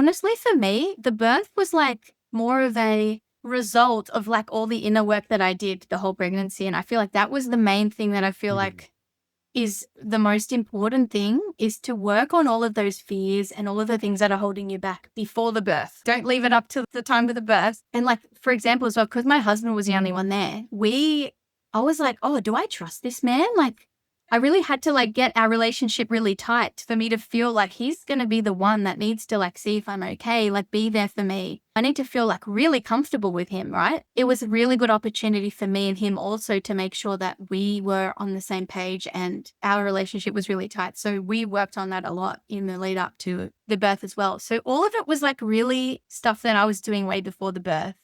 honestly, for me, the birth was like more of a result of like all the inner work that I did the whole pregnancy. And I feel like that was the main thing that I feel like is the most important thing, is to work on all of those fears and all of the things that are holding you back before the birth. Don't leave it up to the time of the birth. And like, for example, as well, because my husband was the only one there, I was like, oh, do I trust this man? Like, I really had to like get our relationship really tight for me to feel like he's going to be the one that needs to like see if I'm okay, like be there for me. I need to feel like really comfortable with him, right? It was a really good opportunity for me and him also to make sure that we were on the same page and our relationship was really tight. So we worked on that a lot in the lead up to the birth as well. So all of it was like really stuff that I was doing way before the birth.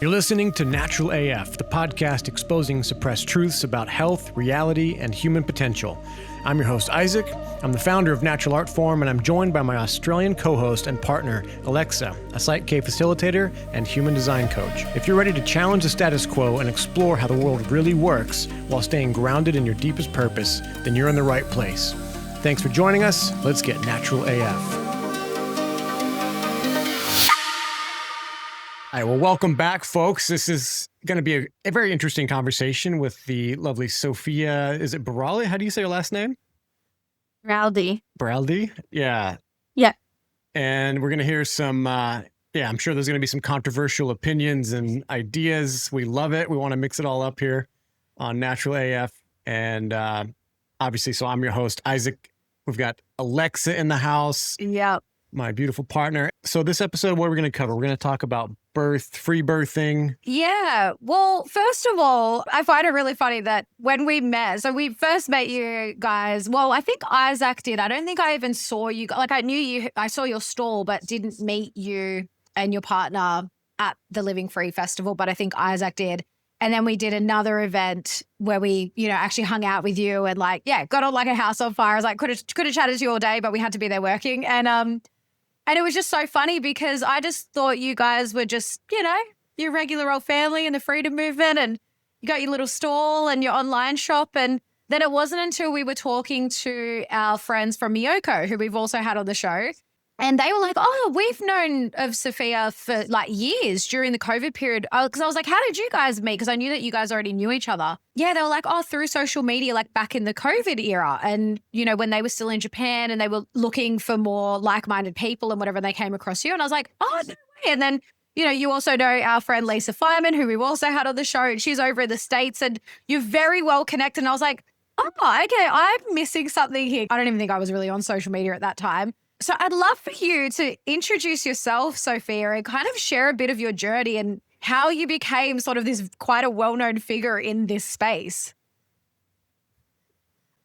You're listening to Natural AF, the podcast exposing suppressed truths about health, reality, and human potential. I'm your host, Isaac. I'm the founder of Natural Art Form, and I'm joined by my Australian co-host and partner, Alexa, a Site K facilitator and human design coach. If you're ready to challenge the status quo and explore how the world really works while staying grounded in your deepest purpose, then you're in the right place. Thanks for joining us. Let's get Natural AF. All right, well, welcome back, folks. This is going to be a very interesting conversation with the lovely Sophia. Is it Baraldi? How do you say your last name? Baraldi. Baraldi? Yeah. Yeah. And we're going to hear some, I'm sure there's going to be some controversial opinions and ideas. We love it. We want to mix it all up here on Natural AF. And obviously, so I'm your host, Isaac. We've got Alexa in the house. Yeah. My beautiful partner. So this episode, what we're going to cover, we're going to talk about birth, free birthing. Yeah. Well, first of all, I find it really funny that when we met, so we first met you guys, well, I think Isaac did. I don't think I even saw you. Like I knew you, I saw your stall, but didn't meet you and your partner at the Living Free Festival, but I think Isaac did. And then we did another event where we, actually hung out with you and got on like a house on fire. I was like, could have chatted to you all day, but we had to be there working. And it was just so funny because I just thought you guys were just, your regular old family in the freedom movement, and you got your little stall and your online shop. And then it wasn't until we were talking to our friends from Miyoko, who we've also had on the show. And they were like, oh, we've known of Sophia for like years during the COVID period. Because I was like, how did you guys meet? Because I knew that you guys already knew each other. Yeah, they were like, oh, through social media, like back in the COVID era. And, when they were still in Japan and they were looking for more like-minded people and whatever, they came across you. And I was like, oh, no way. And then, you also know our friend Lisa Fireman, who we've also had on the show. And she's over in the States and you're very well connected. And I was like, oh, okay, I'm missing something here. I don't even think I was really on social media at that time. So I'd love for you to introduce yourself, Sophia, and kind of share a bit of your journey and how you became sort of this quite a well-known figure in this space.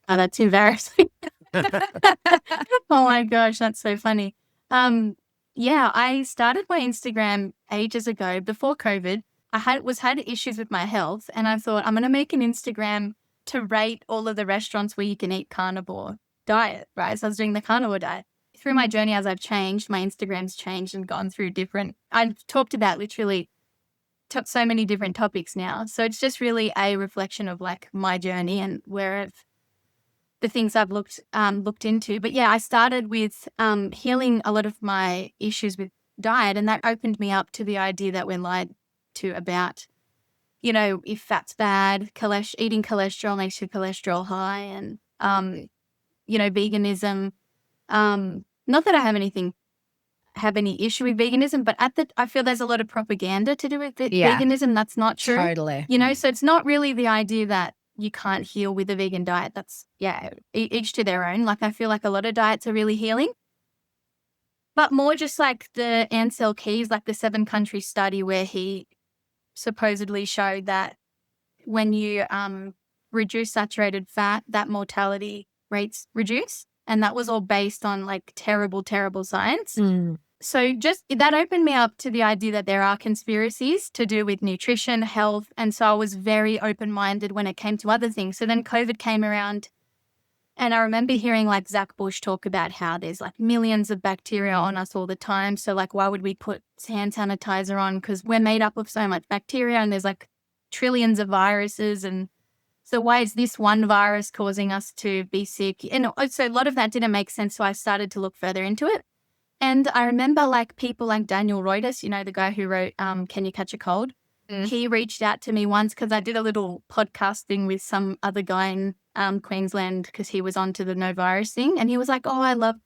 Oh, that's embarrassing. Oh my gosh, that's so funny. I started my Instagram ages ago before COVID. I had issues with my health, and I thought I'm going to make an Instagram to rate all of the restaurants where you can eat carnivore diet, right? So I was doing the carnivore diet. Through my journey, as I've changed, my Instagram's changed and gone through I've talked about literally so many different topics now. So it's just really a reflection of like my journey and the things I've looked into. But yeah, I started with healing a lot of my issues with diet, and that opened me up to the idea that we're lied to about, if fat's bad, eating cholesterol makes your cholesterol high, and veganism. Not that I have any issue with veganism, but I feel there's a lot of propaganda to do with veganism. That's not true. Totally. So it's not really the idea that you can't heal with a vegan diet. That's, each to their own. Like I feel like a lot of diets are really healing, but more just like the Ansel Keys, like the 7-country study where he supposedly showed that when you reduce saturated fat, that mortality rates reduce. And that was all based on like terrible, terrible science. So just that opened me up to the idea that there are conspiracies to do with nutrition, health. And so I was very open-minded when it came to other things. So then COVID came around, and I remember hearing like Zach Bush talk about how there's like millions of bacteria on us all the time. So like, why would we put hand sanitizer on? Because we're made up of so much bacteria and there's like trillions of viruses, and so why is this one virus causing us to be sick? And so a lot of that didn't make sense. So I started to look further into it. And I remember like people like Daniel Reuters, you know, the guy who wrote Can You Catch a Cold? He reached out to me once because I did a little podcasting with some other guy in Queensland because he was onto the no virus thing. And he was like, oh, I love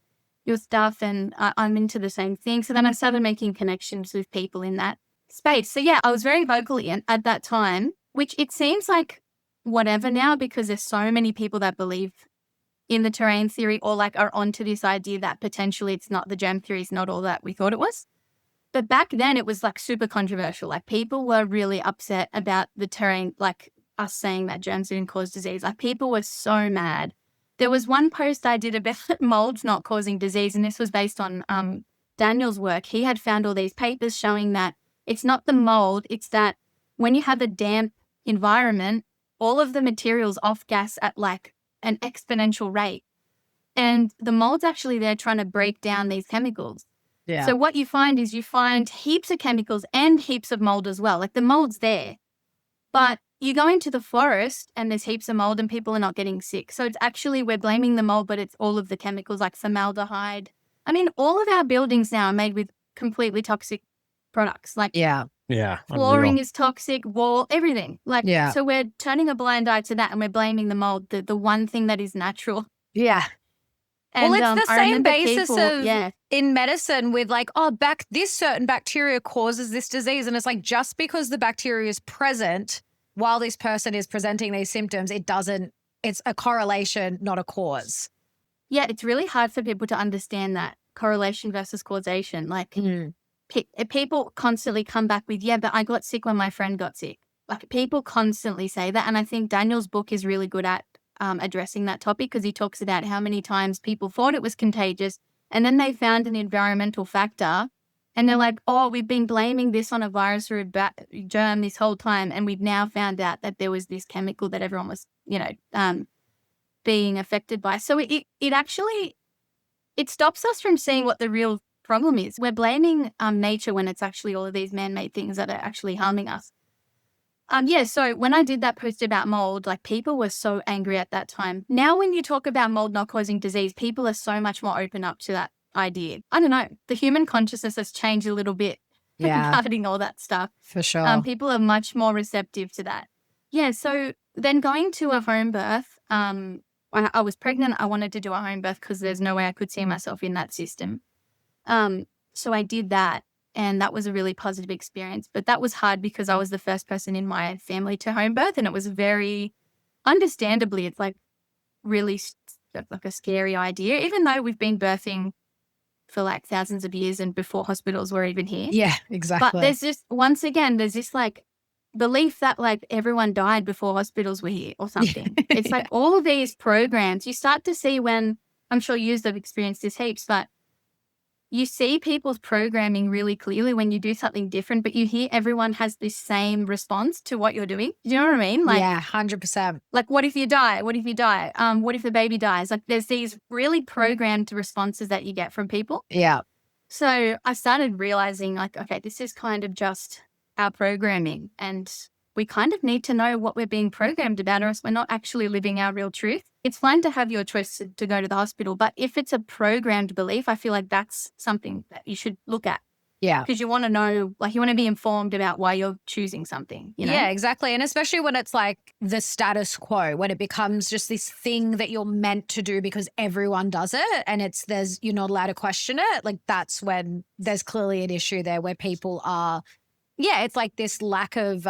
your stuff and I'm into the same thing. So then I started making connections with people in that space. So yeah, I was very vocal at that time, which it seems like whatever now because there's so many people that believe in the terrain theory or like are onto this idea that potentially it's not, the germ theory is not all that we thought it was. But back then it was like super controversial. Like people were really upset about the terrain, like us saying that germs didn't cause disease. Like people were so mad. There was one post I did about molds not causing disease, and this was based on Daniel's work. He had found all these papers showing that it's not the mold, it's that when you have a damp environment, all of the materials off gas at like an exponential rate. And the mold's actually there trying to break down these chemicals. Yeah. So what you find is you find heaps of chemicals and heaps of mold as well. Like the mold's there, but you go into the forest and there's heaps of mold and people are not getting sick. So it's actually, we're blaming the mold, but it's all of the chemicals like formaldehyde. I mean, all of our buildings now are made with completely toxic products. Like Yeah. flooring unreal. is toxic, wall, everything. Like, Yeah. so we're turning a blind eye to that and we're blaming the mold, the one thing that is natural. Yeah. And, well, it's the I same remember basis people, of in medicine with like, oh, this certain bacteria causes this disease. And it's like, just because the bacteria is present while this person is presenting these symptoms, it's a correlation, not a cause. Yeah, it's really hard for people to understand that correlation versus causation. Like people constantly come back with, yeah, but I got sick when my friend got sick. Like people constantly say that. And I think Daniel's book is really good at addressing that topic because he talks about how many times people thought it was contagious and then they found an environmental factor and they're like, oh, we've been blaming this on a virus or a germ this whole time. And we've now found out that there was this chemical that everyone was, being affected by. So it actually, it stops us from seeing what the real problem is. We're blaming nature when it's actually all of these man-made things that are actually harming us. So when I did that post about mold, like people were so angry at that time. Now when you talk about mold not causing disease, people are so much more open up to that idea. I don't know. The human consciousness has changed a little bit regarding all that stuff. For sure. People are much more receptive to that. Yeah, so then going to a home birth, I was pregnant. I wanted to do a home birth because there's no way I could see myself in that system. So I did that. And that was a really positive experience. But that was hard because I was the first person in my family to home birth. And it was very, understandably, it's like really like a scary idea, even though we've been birthing for like thousands of years and before hospitals were even here. Yeah, exactly. But there's just, once again, there's this like belief that like everyone died before hospitals were here or something. It's like all of these programs you start to see when, I'm sure you've experienced this heaps, but you see people's programming really clearly when you do something different, but you hear everyone has this same response to what you're doing. Do you know what I mean? Like, yeah, 100%. Like, what if you die? What if you die? What if the baby dies? Like, there's these really programmed responses that you get from people. Yeah. So I started realizing like, okay, this is kind of just our programming and we kind of need to know what we're being programmed about or else we're not actually living our real truth. It's fine to have your choice to go to the hospital, but if it's a programmed belief, I feel like that's something that you should look at. Yeah. Because you want to know, like you want to be informed about why you're choosing something, you know? Yeah, exactly. And especially when it's like the status quo, when it becomes just this thing that you're meant to do because everyone does it and you're not allowed to question it. Like that's when there's clearly an issue there where people are, it's like this lack of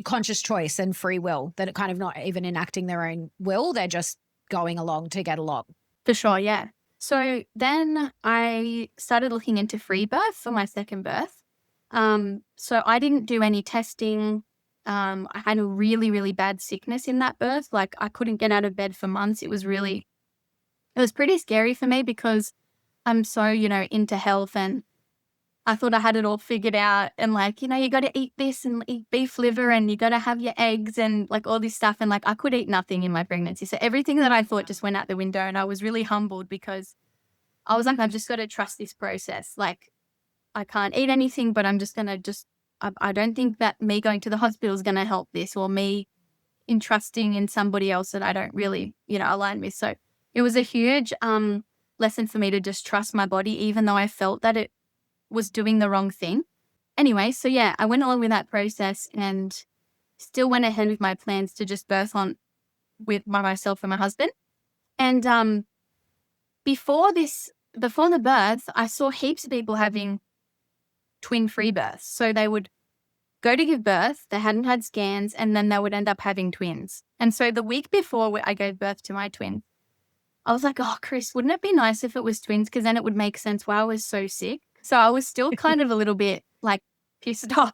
conscious choice and free will that are kind of not even enacting their own will. They're just going along to get along. For sure, yeah. So then I started looking into free birth for my second birth. So I didn't do any testing. I had a really, really bad sickness in that birth. Like I couldn't get out of bed for months. It was pretty scary for me because I'm so, into health and I thought I had it all figured out and like, you got to eat this and eat beef liver and you got to have your eggs and like all this stuff. And like, I could eat nothing in my pregnancy. So everything that I thought just went out the window and I was really humbled because I was like, I've just got to trust this process. Like I can't eat anything, but I'm just going to I don't think that me going to the hospital is going to help this or me entrusting in somebody else that I don't really, align with. So it was a huge, lesson for me to just trust my body, even though I felt that it was doing the wrong thing. Anyway, so yeah, I went along with that process and still went ahead with my plans to just birth on by myself and my husband. And before the birth, I saw heaps of people having twin-free births. So they would go to give birth, they hadn't had scans, and then they would end up having twins. And so the week before I gave birth to my twin, I was like, oh, Chris, wouldn't it be nice if it was twins? Because then it would make sense why I was so sick. So I was still kind of a little bit like pissed off.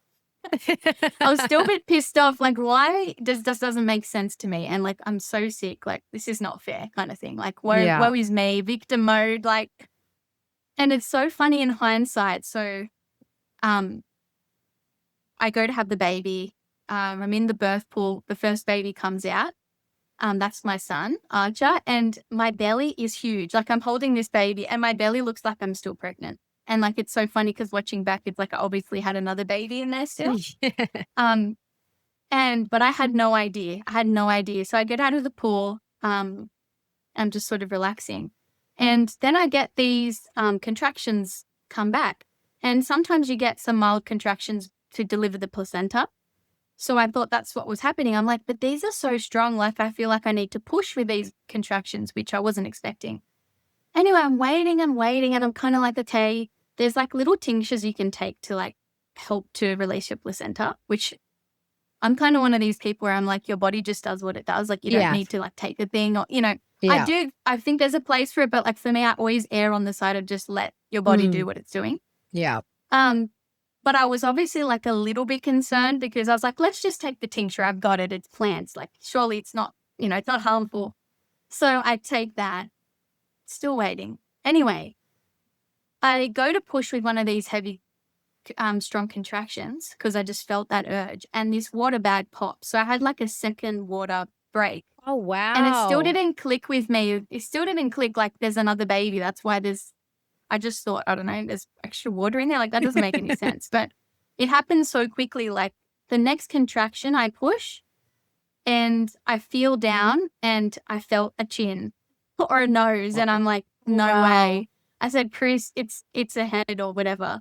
I was still a bit pissed off. Like, why this doesn't make sense to me? And like, I'm so sick. Like, this is not fair kind of thing. Like, woe is me, victim mode. Like, and it's so funny in hindsight. So, I go to have the baby. I'm in the birth pool. The first baby comes out. That's my son, Archer, and my belly is huge. Like I'm holding this baby and my belly looks like I'm still pregnant. And like, it's so funny because watching back, it's like I obviously had another baby in there still. But I had no idea. So I get out of the pool. I'm just sort of relaxing. And then I get these contractions come back. And sometimes you get some mild contractions to deliver the placenta. So I thought that's what was happening. I'm like, but these are so strong. Like, I feel like I need to push with these contractions, which I wasn't expecting. Anyway, I'm waiting. And I'm kind of like, okay, there's like little tinctures you can take to like help to release your placenta, which I'm kind of one of these people where I'm like, your body just does what it does. Like, you don't need to like take a thing or, I think there's a place for it. But like for me, I always err on the side of just let your body do what it's doing. Yeah. But I was obviously like a little bit concerned because I was like, let's just take the tincture. I've got it. It's plants. Like, surely it's not, it's not harmful. So I take that. Still waiting. Anyway, I go to push with one of these heavy, strong contractions because I just felt that urge. And this water bag popped. So I had like a second water break. Oh, wow. And it still didn't click with me. It still didn't click like there's another baby. That's why I just thought, I don't know, there's extra water in there. Like, that doesn't make any sense. But it happened so quickly. Like, the next contraction I push and I feel down and I felt a chin or a nose. And I'm like, no way. I said, Chris, it's a head or whatever.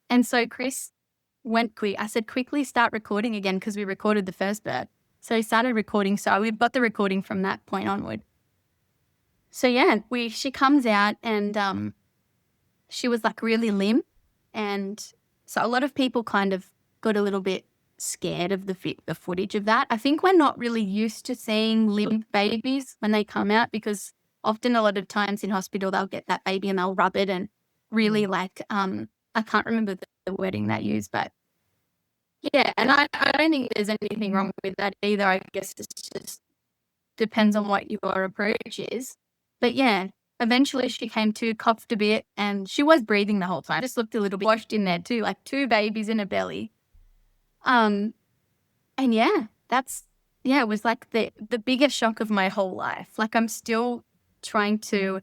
And so Chris went quick. I said, quickly start recording again because we recorded the first birth. So he started recording. So we've got the recording from that point onward. So yeah, she comes out and she was like really limp. And so a lot of people kind of got a little bit scared of the footage of that. I think we're not really used to seeing limp babies when they come out because often a lot of times in hospital they'll get that baby and they'll rub it and really like, I can't remember the wording they use, but yeah. And I don't think there's anything wrong with that either. I guess it just depends on what your approach is. But yeah. Eventually she came to, coughed a bit, and she was breathing the whole time. Just looked a little bit washed in there too, like two babies in a belly. And yeah, it was like the biggest shock of my whole life. Like I'm still trying to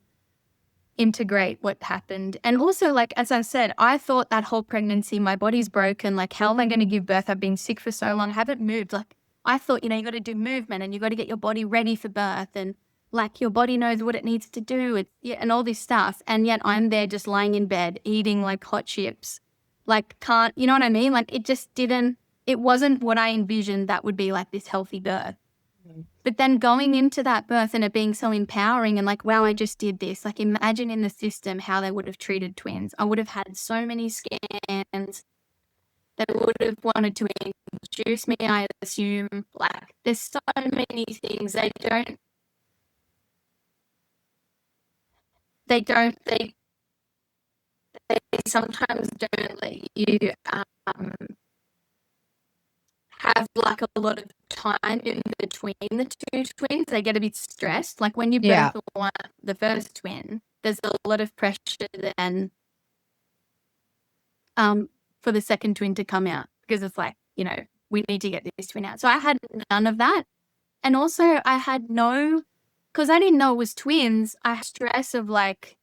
integrate what happened. And also, like, as I said, I thought that whole pregnancy, my body's broken. Like, how am I going to give birth? I've been sick for so long. I haven't moved. Like, I thought, you got to do movement and you got to get your body ready for birth and like your body knows what it needs to do and all this stuff. And yet I'm there just lying in bed eating like hot chips. Like you know what I mean? Like it wasn't what I envisioned that would be like this healthy birth. But then going into that birth and it being so empowering and like, wow, I just did this. Like imagine in the system how they would have treated twins. I would have had so many scans. They would have wanted to induce me, I assume. Like there's so many things they sometimes don't let you have like a lot of time in between the two twins. They get a bit stressed. Like when you birth the first twin, there's a lot of pressure then for the second twin to come out because it's like, we need to get this twin out. So I had none of that. And also I had because I didn't know it was twins, I had stress of like,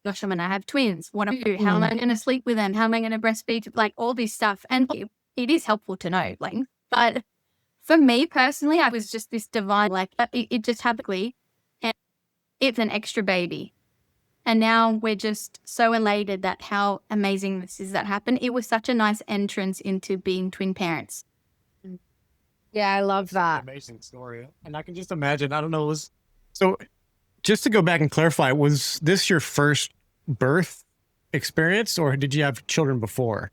gosh, I'm going to have twins. What am I going to do? How am I going to sleep with them? How am I going to breastfeed? Like all this stuff. And it is helpful to know, like, but for me personally, I was just this divine, like it just happened. And it's an extra baby. And now we're just so elated that how amazing this is that happened. It was such a nice entrance into being twin parents. Yeah, I love that. Amazing story. And I can just imagine, I don't know, so just to go back and clarify, was this your first birth experience or did you have children before?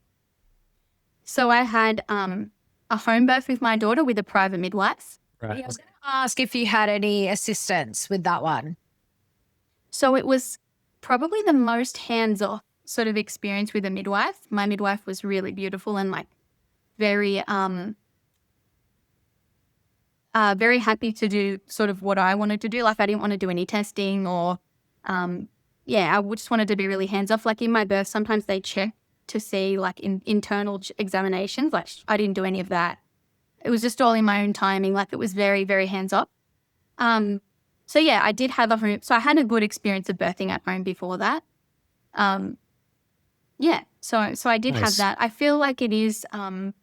So I had a home birth with my daughter with a private midwife. Right. I was going to ask if you had any assistance with that one. So it was probably the most hands-off sort of experience with a midwife. My midwife was really beautiful and like very very happy to do sort of what I wanted to do. Like I didn't want to do any testing or I just wanted to be really hands-off. Like in my birth, sometimes they check to see like internal examinations. Like I didn't do any of that. It was just all in my own timing. Like it was very, very hands-off. So yeah, I did have a home. So I had a good experience of birthing at home before that. So I did have that. I feel like it is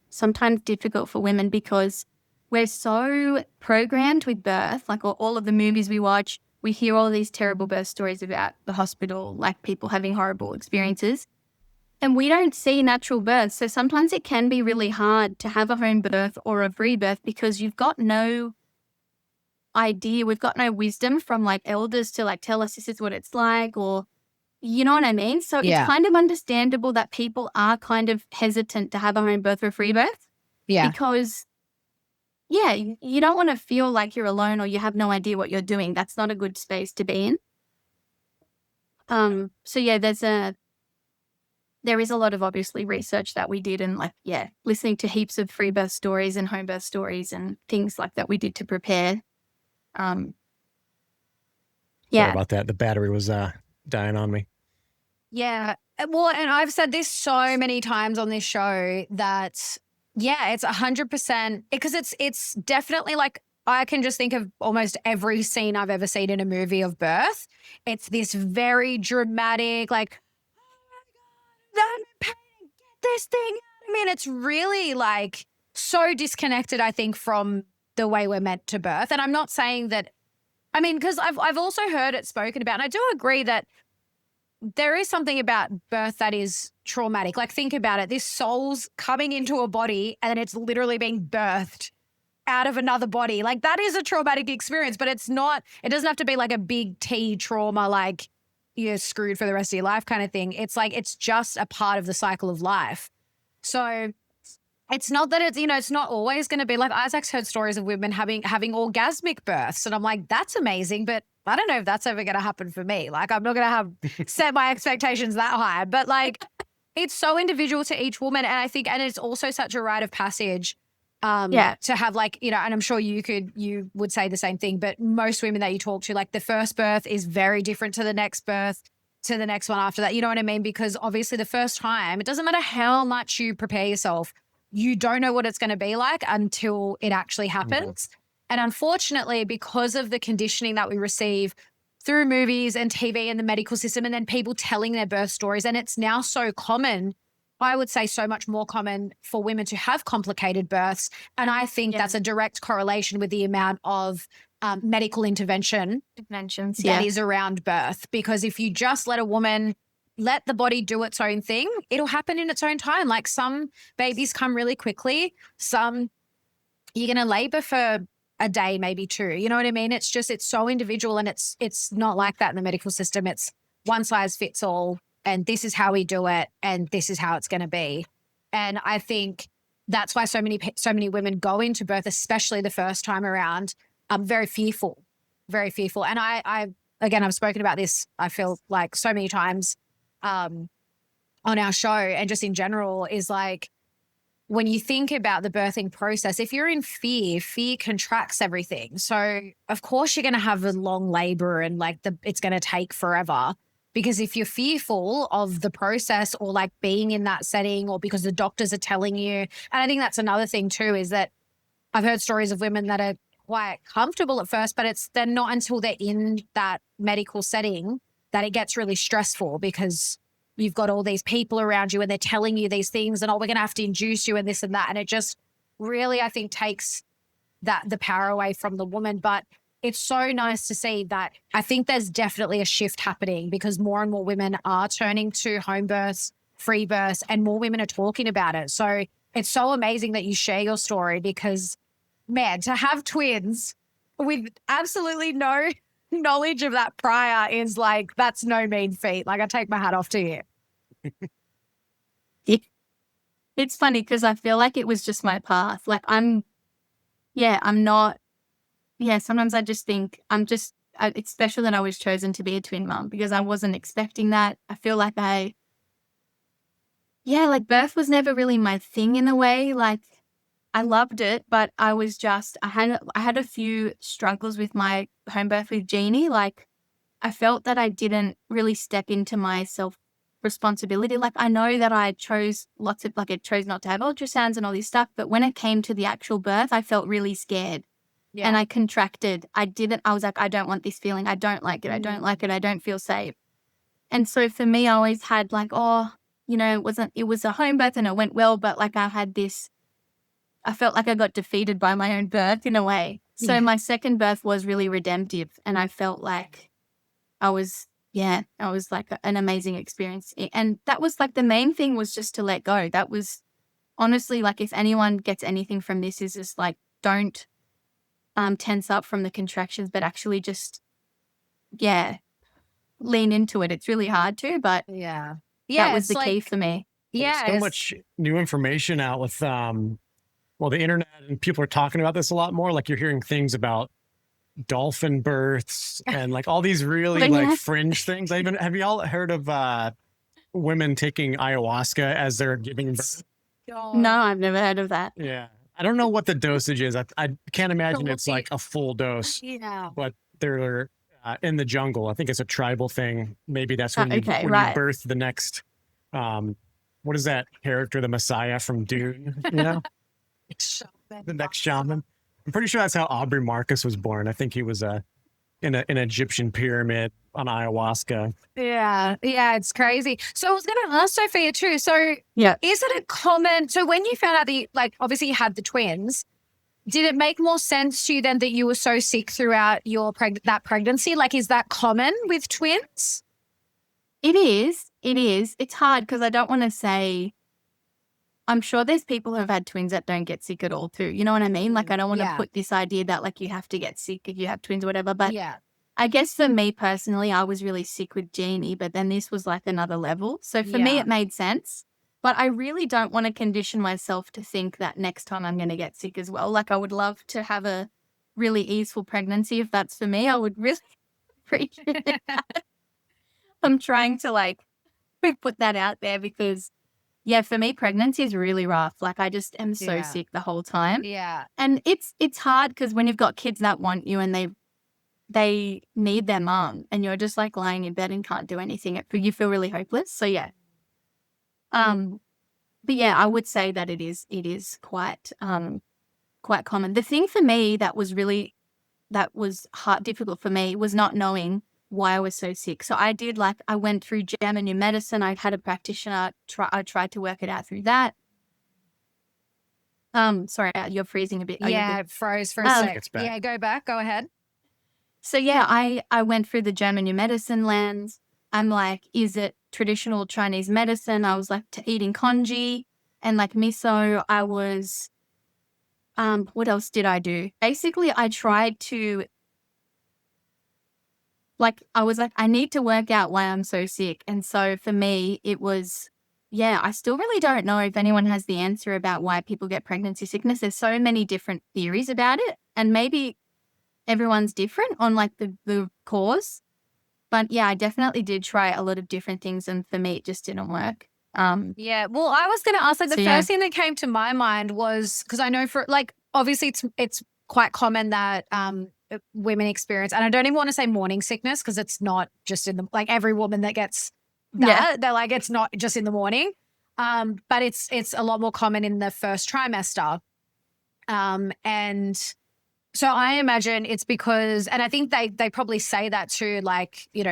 sometimes difficult for women because we're so programmed with birth, like all of the movies we watch, we hear all these terrible birth stories about the hospital, like people having horrible experiences. And we don't see natural birth. So sometimes it can be really hard to have a home birth or a free birth because you've got no idea. We've got no wisdom from like elders to like tell us this is what it's like, or you know what I mean? So it's kind of understandable that people are kind of hesitant to have a home birth or a free birth. Yeah. Because you don't want to feel like you're alone or you have no idea what you're doing. That's not a good space to be in. So yeah, there is a lot of obviously research that we did and listening to heaps of free birth stories and home birth stories and things like that we did to prepare. Sorry about that. The battery was dying on me. Yeah. Well, and I've said this so many times on this show that, it's 100% because it's definitely like I can just think of almost every scene I've ever seen in a movie of birth. It's this very dramatic, like, oh my God, I'm in pain, get this thing. I mean, it's really like so disconnected, I think, from the way we're meant to birth. And I'm not saying that, I mean, because I've also heard it spoken about, and I do agree that there is something about birth that is traumatic. Like think about it. This soul's coming into a body and then it's literally being birthed out of another body. Like that is a traumatic experience, but it doesn't have to be like a big T trauma, like you're screwed for the rest of your life kind of thing. It's like, it's just a part of the cycle of life. So it's not that it's not always going to be like Isaac's heard stories of women having orgasmic births. And I'm like, that's amazing. But I don't know if that's ever going to happen for me. Like, I'm not going to have set my expectations that high, but like, it's so individual to each woman. And I think, and it's also such a rite of passage to have like, and I'm sure you would say the same thing, but most women that you talk to, like the first birth is very different to the next birth, to the next one after that. You know what I mean? Because obviously the first time, it doesn't matter how much you prepare yourself, you don't know what it's going to be like until it actually happens. Mm-hmm. And unfortunately, because of the conditioning that we receive through movies and TV and the medical system, and then people telling their birth stories, and it's now so common, I would say so much more common for women to have complicated births. And I think that's a direct correlation with the amount of medical interventions that is around birth. Because if you just let a woman let the body do its own thing, it'll happen in its own time. Like some babies come really quickly. Some you're going to labor for a day, maybe two. You know what I mean? It's so individual, and it's not like that in the medical system. It's one size fits all, and this is how we do it, and this is how it's going to be. And I think that's why so many women go into birth, especially the first time around, very fearful. And I again, I've spoken about this, I feel like so many times on our show, and just in general, is like, when you think about the birthing process, if you're in fear contracts everything. So of course you're going to have a long labor and like it's going to take forever, because if you're fearful of the process or like being in that setting, or because the doctors are telling you, and I think that's another thing too, is that I've heard stories of women that are quite comfortable at first, but they're not until they're in that medical setting that it gets really stressful, because you've got all these people around you and they're telling you these things and, we're going to have to induce you and this and that. And it just really, I think, takes the power away from the woman. But it's so nice to see that. I think there's definitely a shift happening because more and more women are turning to home births, free births, and more women are talking about it. So it's so amazing that you share your story because, man, to have twins with absolutely no knowledge of that prior is like, that's no mean feat. Like, I take my hat off to you. It's funny because I feel like it was just my path. Like I'm not, sometimes I just think it's special that I was chosen to be a twin mom because I wasn't expecting that. I feel like like birth was never really my thing in a way. Like I loved it, but I had a few struggles with my home birth with Jeannie. Like I felt that I didn't really step into my self responsibility. Like I know that I chose I chose not to have ultrasounds and all this stuff, but when it came to the actual birth, I felt really scared. Yeah. And I contracted. I was like, I don't want this feeling. I don't like it. I don't like it. I don't feel safe. And so for me, I always had like, it was a home birth and it went well, but like I felt like I got defeated by my own birth in a way. So my second birth was really redemptive and I felt like I was like an amazing experience. And that was like the main thing was just to let go. That was honestly like if anyone gets anything from this is just like don't tense up from the contractions, but actually just, lean into it. It's really hard to, but that was the key for me. There's so much new information out with, the internet and people are talking about this a lot more. Like you're hearing things about dolphin births and like all these really like fringe things. Have you all heard of women taking ayahuasca as they're giving birth? No, I've never heard of that. Yeah. I don't know what the dosage is. I can't imagine it's like a full dose. Yeah. But they're in the jungle. I think it's a tribal thing. Maybe that's when you birth the next, what is that character, the Messiah from Dune, you know? The next shaman. I'm pretty sure that's how Aubrey Marcus was born. I think he was in an Egyptian pyramid on ayahuasca. Yeah, it's crazy. So I was going to ask Sophia too. So is it a common? So when you found out that obviously you had the twins, did it make more sense to you then that you were so sick throughout your that pregnancy? Like, is that common with twins? It is. It's hard because I don't want to say. I'm sure there's people who have had twins that don't get sick at all too. You know what I mean? Like I don't want to put this idea that like you have to get sick if you have twins or whatever. But I guess for me personally, I was really sick with Jeannie, but then this was like another level. So for me, it made sense. But I really don't want to condition myself to think that next time I'm going to get sick as well. Like I would love to have a really easeful pregnancy. If that's for me, I would really appreciate that. I'm trying to like put that out there because for me, pregnancy is really rough. Like I just am so sick the whole time. Yeah. And it's hard because when you've got kids that want you and they need their mom and you're just like lying in bed and can't do anything, you feel really hopeless. So but I would say that it is quite common. The thing for me that was difficult for me was not knowing why I was so sick. So I went through German new medicine. I had a practitioner. I tried to work it out through that. Sorry, you're freezing a bit. It froze for a sec. Yeah, go back. Go ahead. So I went through the German new medicine lands. I'm like, is it traditional Chinese medicine? I was like eating congee and like miso. I was, what else did I do? Basically, I tried to, I was like, I need to work out why I'm so sick. And so for me, it was, I still really don't know if anyone has the answer about why people get pregnancy sickness. There's so many different theories about it. And maybe everyone's different on like the cause. But I definitely did try a lot of different things. And for me, it just didn't work. Well, I was going to ask, the first thing that came to my mind was, because I know for obviously it's quite common that women experience, and I don't even want to say morning sickness because it's not just in the, every woman that gets that, they're like, it's not just in the morning. But it's a lot more common in the first trimester. And so I imagine it's because, and I think they probably say that too,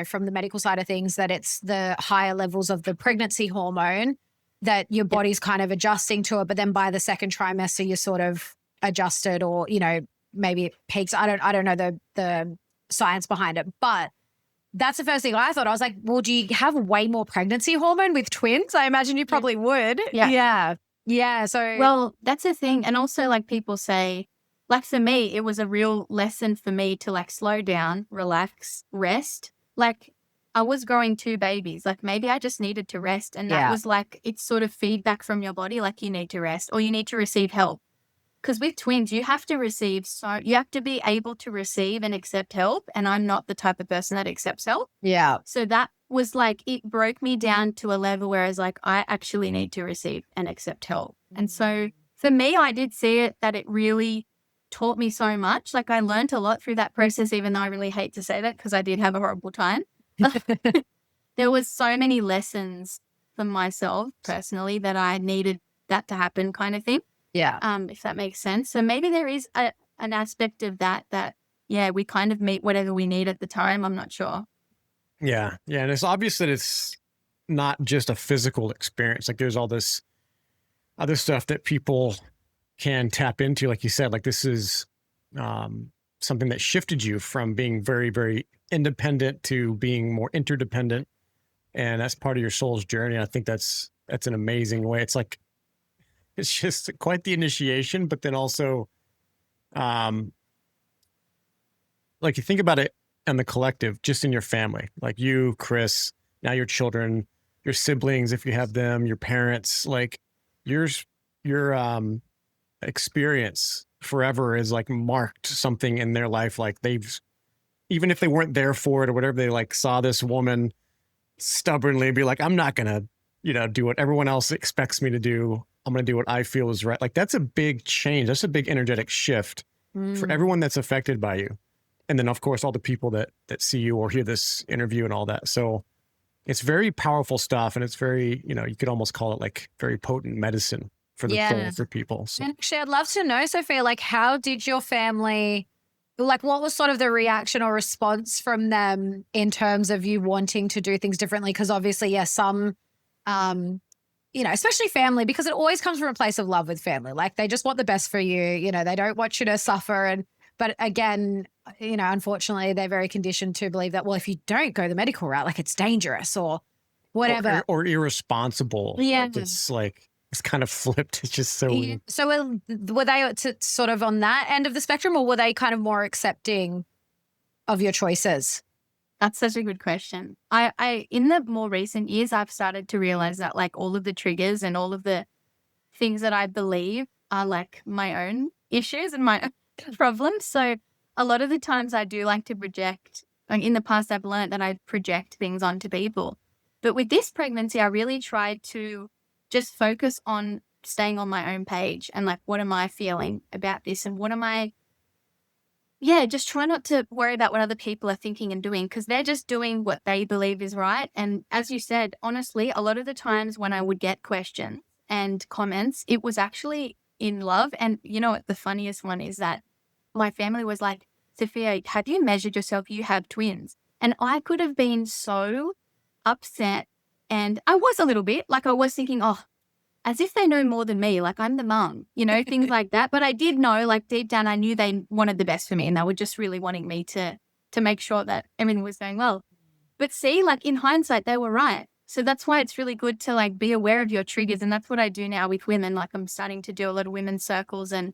from the medical side of things, that it's the higher levels of the pregnancy hormone that your body's kind of adjusting to it. But then by the second trimester, you're sort of adjusted or, maybe it peaks. I don't know the science behind it, but that's the first thing I thought. I was like, well, do you have way more pregnancy hormone with twins? I imagine you probably would. Yeah. Yeah. So, Well, that's the thing. And also, like, people say, like, for me, it was a real lesson for me to, like, slow down, relax, rest. Like, I was growing 2 babies. Like, maybe I just needed to rest. And that was like, it's sort of feedback from your body, like, you need to rest or you need to receive help. Because with twins, you have to you have to be able to receive and accept help. And I'm not the type of person that accepts help. yeah. So that was like, it broke me down to a level where I was like, I actually need to receive and accept help. And so for me, I did see it that it really taught me so much. Like, I learned a lot through that process, even though I really hate to say that because I did have a horrible time. There was so many lessons for myself personally that I needed that to happen, kind of thing. Yeah. If that makes sense. So maybe there is an aspect of that, yeah, we kind of meet whatever we need at the time. I'm not sure. Yeah. Yeah. And it's obvious that it's not just a physical experience. Like, there's all this other stuff that people can tap into. Like you said, like, this is something that shifted you from being very, very independent to being more interdependent. And that's part of your soul's journey. And I think that's an amazing way. It's like, it's just quite the initiation, but then also, like, you think about it and the collective, just in your family, like you, Chris, now your children, your siblings, if you have them, your parents, like your experience forever is like marked something in their life. Like, even if they weren't there for it or whatever, they like saw this woman stubbornly be like, I'm not going to, do what everyone else expects me to do. I'm going to do what I feel is right. Like, that's a big change. That's a big energetic shift for everyone that's affected by you. And then, of course, all the people that see you or hear this interview and all that. So it's very powerful stuff. And it's very, you could almost call it like very potent medicine for the soul for people. So. And actually, I'd love to know, Sophia, like, how did your family, like, what was sort of the reaction or response from them in terms of you wanting to do things differently? Because obviously, yes, some, especially family, because it always comes from a place of love with family. Like, they just want the best for you. They don't want you to suffer. But again, unfortunately, they're very conditioned to believe that, well, if you don't go the medical route, like, it's dangerous or whatever. Or irresponsible. Yeah. Like, it's kind of flipped. It's just so weird. So were they sort of on that end of the spectrum, or were they kind of more accepting of your choices? That's such a good question. I in the more recent years, I've started to realize that, like, all of the triggers and all of the things that I believe are like my own issues and my own problems. So a lot of the times I do like to project. Like, in the past, I've learned that I project things onto people. But with this pregnancy, I really tried to just focus on staying on my own page and, like, what am I feeling about this and what am I, just try not to worry about what other people are thinking and doing, because they're just doing what they believe is right. And as you said, honestly, a lot of the times when I would get questions and comments, it was actually in love. And you know what the funniest one is, that my family was like, Sophia, have you measured yourself? You have twins. And I could have been so upset. And I was a little bit like, I was thinking, oh, as if they know more than me, like I'm the mum, things like that. But I did know, like, deep down, I knew they wanted the best for me and they were just really wanting me to make sure that everything was going well. But see, like, in hindsight, they were right. So that's why it's really good to, like, be aware of your triggers. And that's what I do now with women. Like, I'm starting to do a lot of women's circles and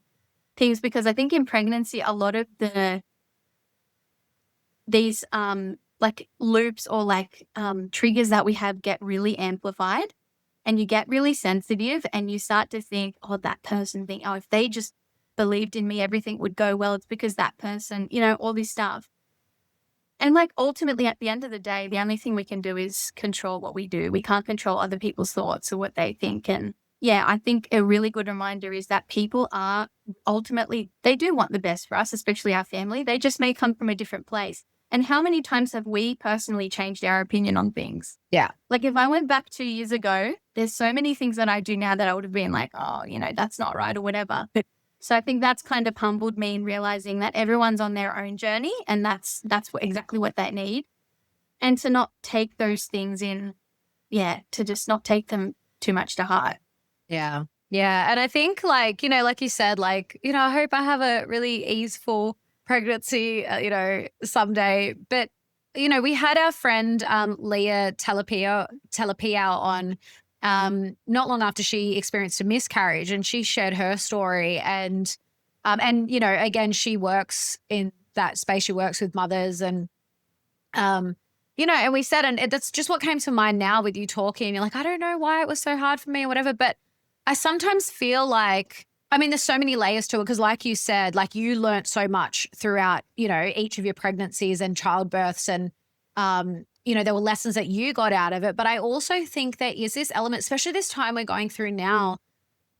things, because I think in pregnancy, a lot of these like loops or like triggers that we have get really amplified, and you get really sensitive and you start to think, oh, that person think, oh, if they just believed in me, everything would go well. It's because that person, all this stuff. And, like, ultimately at the end of the day, the only thing we can do is control what we do. We can't control other people's thoughts or what they think. And yeah, I think a really good reminder is that people are ultimately, they do want the best for us, especially our family. They just may come from a different place. And how many times have we personally changed our opinion on things? Yeah. Like, if I went back 2 years ago, there's so many things that I do now that I would have been like, oh, that's not right or whatever. So I think that's kind of humbled me in realizing that everyone's on their own journey, and that's exactly what they need. And to not take those things in, to just not take them too much to heart. Yeah. Yeah. And I think like, like you said, like, I hope I have a really easeful pregnancy, someday. But, we had our friend Leah Telapia on not long after she experienced a miscarriage, and she shared her story. And, again, she works in that space. She works with mothers um, and we said, and that's just what came to mind now with you talking. You're like, I don't know why it was so hard for me or whatever. But I sometimes feel like, I mean, there's so many layers to it because, like you said, like you learnt so much throughout, each of your pregnancies and childbirths. And, there were lessons that you got out of it. But I also think there is this element, especially this time we're going through now,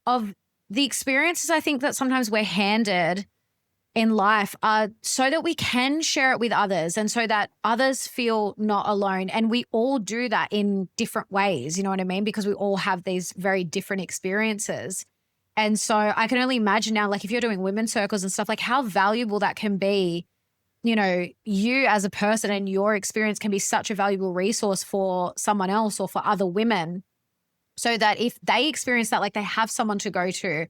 of the experiences I think that sometimes we're handed in life are so that we can share it with others and so that others feel not alone. And we all do that in different ways, you know what I mean? Because we all have these very different experiences. And so I can only imagine now, like if you're doing women's circles and stuff, like how valuable that can be. You as a person and your experience can be such a valuable resource for someone else or for other women, so that if they experience that, like they have someone to go to,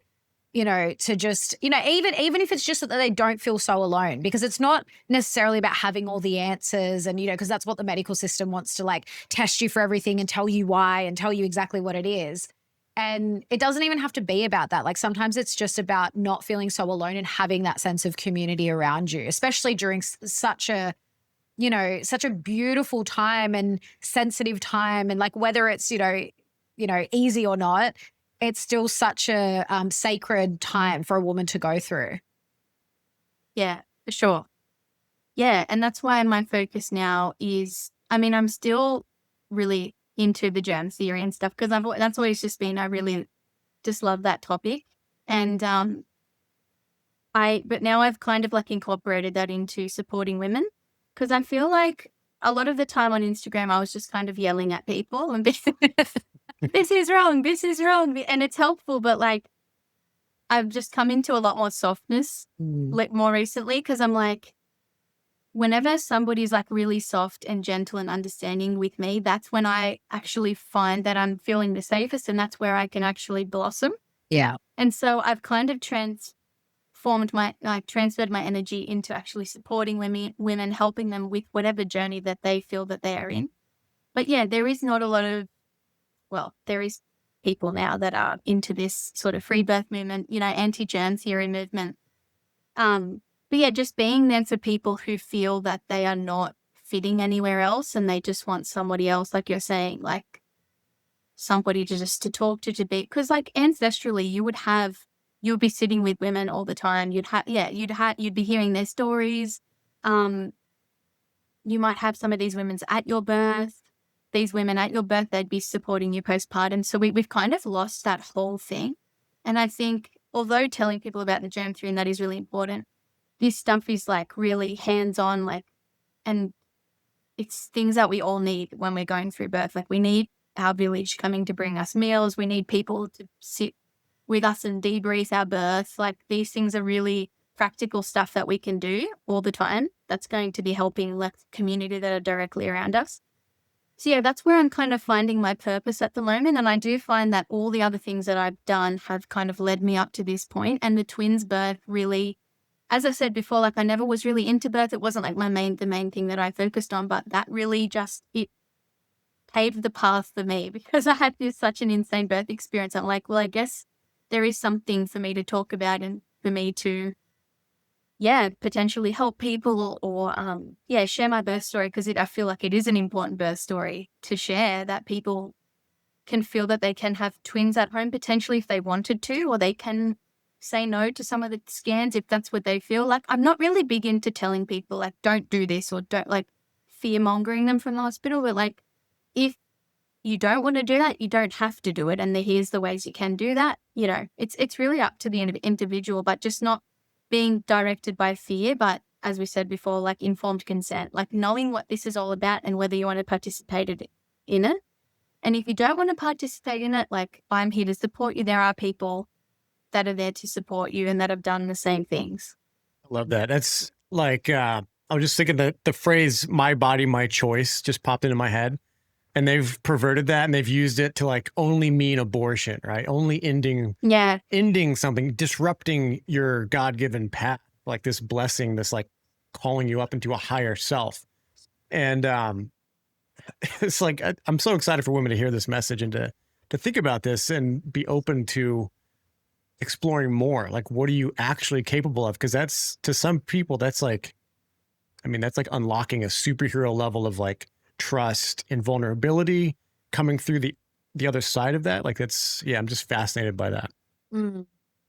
to just, even if it's just that they don't feel so alone, because it's not necessarily about having all the answers and, because that's what the medical system wants to like test you for everything and tell you why and tell you exactly what it is. And it doesn't even have to be about that. Like sometimes it's just about not feeling so alone and having that sense of community around you, especially during such a beautiful time and sensitive time. And like whether it's, easy or not, it's still such a sacred time for a woman to go through. Yeah, for sure. Yeah, and that's why my focus now is, I mean, I'm still really into the germ theory and stuff because that's always just been, I really just love that topic. And but now I've kind of like incorporated that into supporting women because I feel like a lot of the time on Instagram, I was just kind of yelling at people and this is wrong, this is wrong. And it's helpful, but like I've just come into a lot more softness like more recently because I'm like, whenever somebody's like really soft and gentle and understanding with me, that's when I actually find that I'm feeling the safest and that's where I can actually blossom. Yeah. And so I've kind of transferred my energy into actually supporting women, helping them with whatever journey that they feel that they are in. But yeah, there is not a lot of, there is people now that are into this sort of free birth movement, anti-germ theory movement. But yeah, just being there for people who feel that they are not fitting anywhere else and they just want somebody else, like you're saying, like somebody to talk to be, because like ancestrally you'd be sitting with women all the time. You'd be hearing their stories. You might have some of these women's at your birth. These women at your birth, they'd be supporting you postpartum. So we've kind of lost that whole thing. And I think although telling people about the germ theory and that is really important, this stuff is like really hands-on, like, and it's things that we all need when we're going through birth. Like we need our village coming to bring us meals. We need people to sit with us and debrief our birth. Like these things are really practical stuff that we can do all the time. That's going to be helping like community that are directly around us. So yeah, that's where I'm kind of finding my purpose at the moment. And I do find that all the other things that I've done have kind of led me up to this point. And the twins birth really, as I said before, like I never was really into birth. It wasn't like the main thing that I focused on, but that really it paved the path for me because I had such an insane birth experience. I'm like, well, I guess there is something for me to talk about and for me to, potentially help people or, share my birth story because I feel like it is an important birth story to share, that people can feel that they can have twins at home potentially if they wanted to, or they can say no to some of the scans if that's what they feel. Like I'm not really big into telling people like don't do this or don't like fear mongering them from the hospital, but like if you don't want to do that, you don't have to do it. And here's the ways you can do that. It's really up to the individual, but just not being directed by fear, but as we said before, like informed consent, like knowing what this is all about and whether you want to participate in it. And if you don't want to participate in it, like I'm here to support you. There are people that are there to support you and that have done the same things. I love that. That's like, I was just thinking that the phrase, my body, my choice just popped into my head. And they've perverted that and they've used it to like only mean abortion, right? Only ending something, disrupting your God-given path, like this blessing, this like calling you up into a higher self. And it's like, I'm so excited for women to hear this message and to think about this and be open to exploring more. Like, what are you actually capable of? Because that's, to some people, that's like, I mean, that's like unlocking a superhero level of like trust and vulnerability coming through the other side of that. Like that's, yeah, I'm just fascinated by that.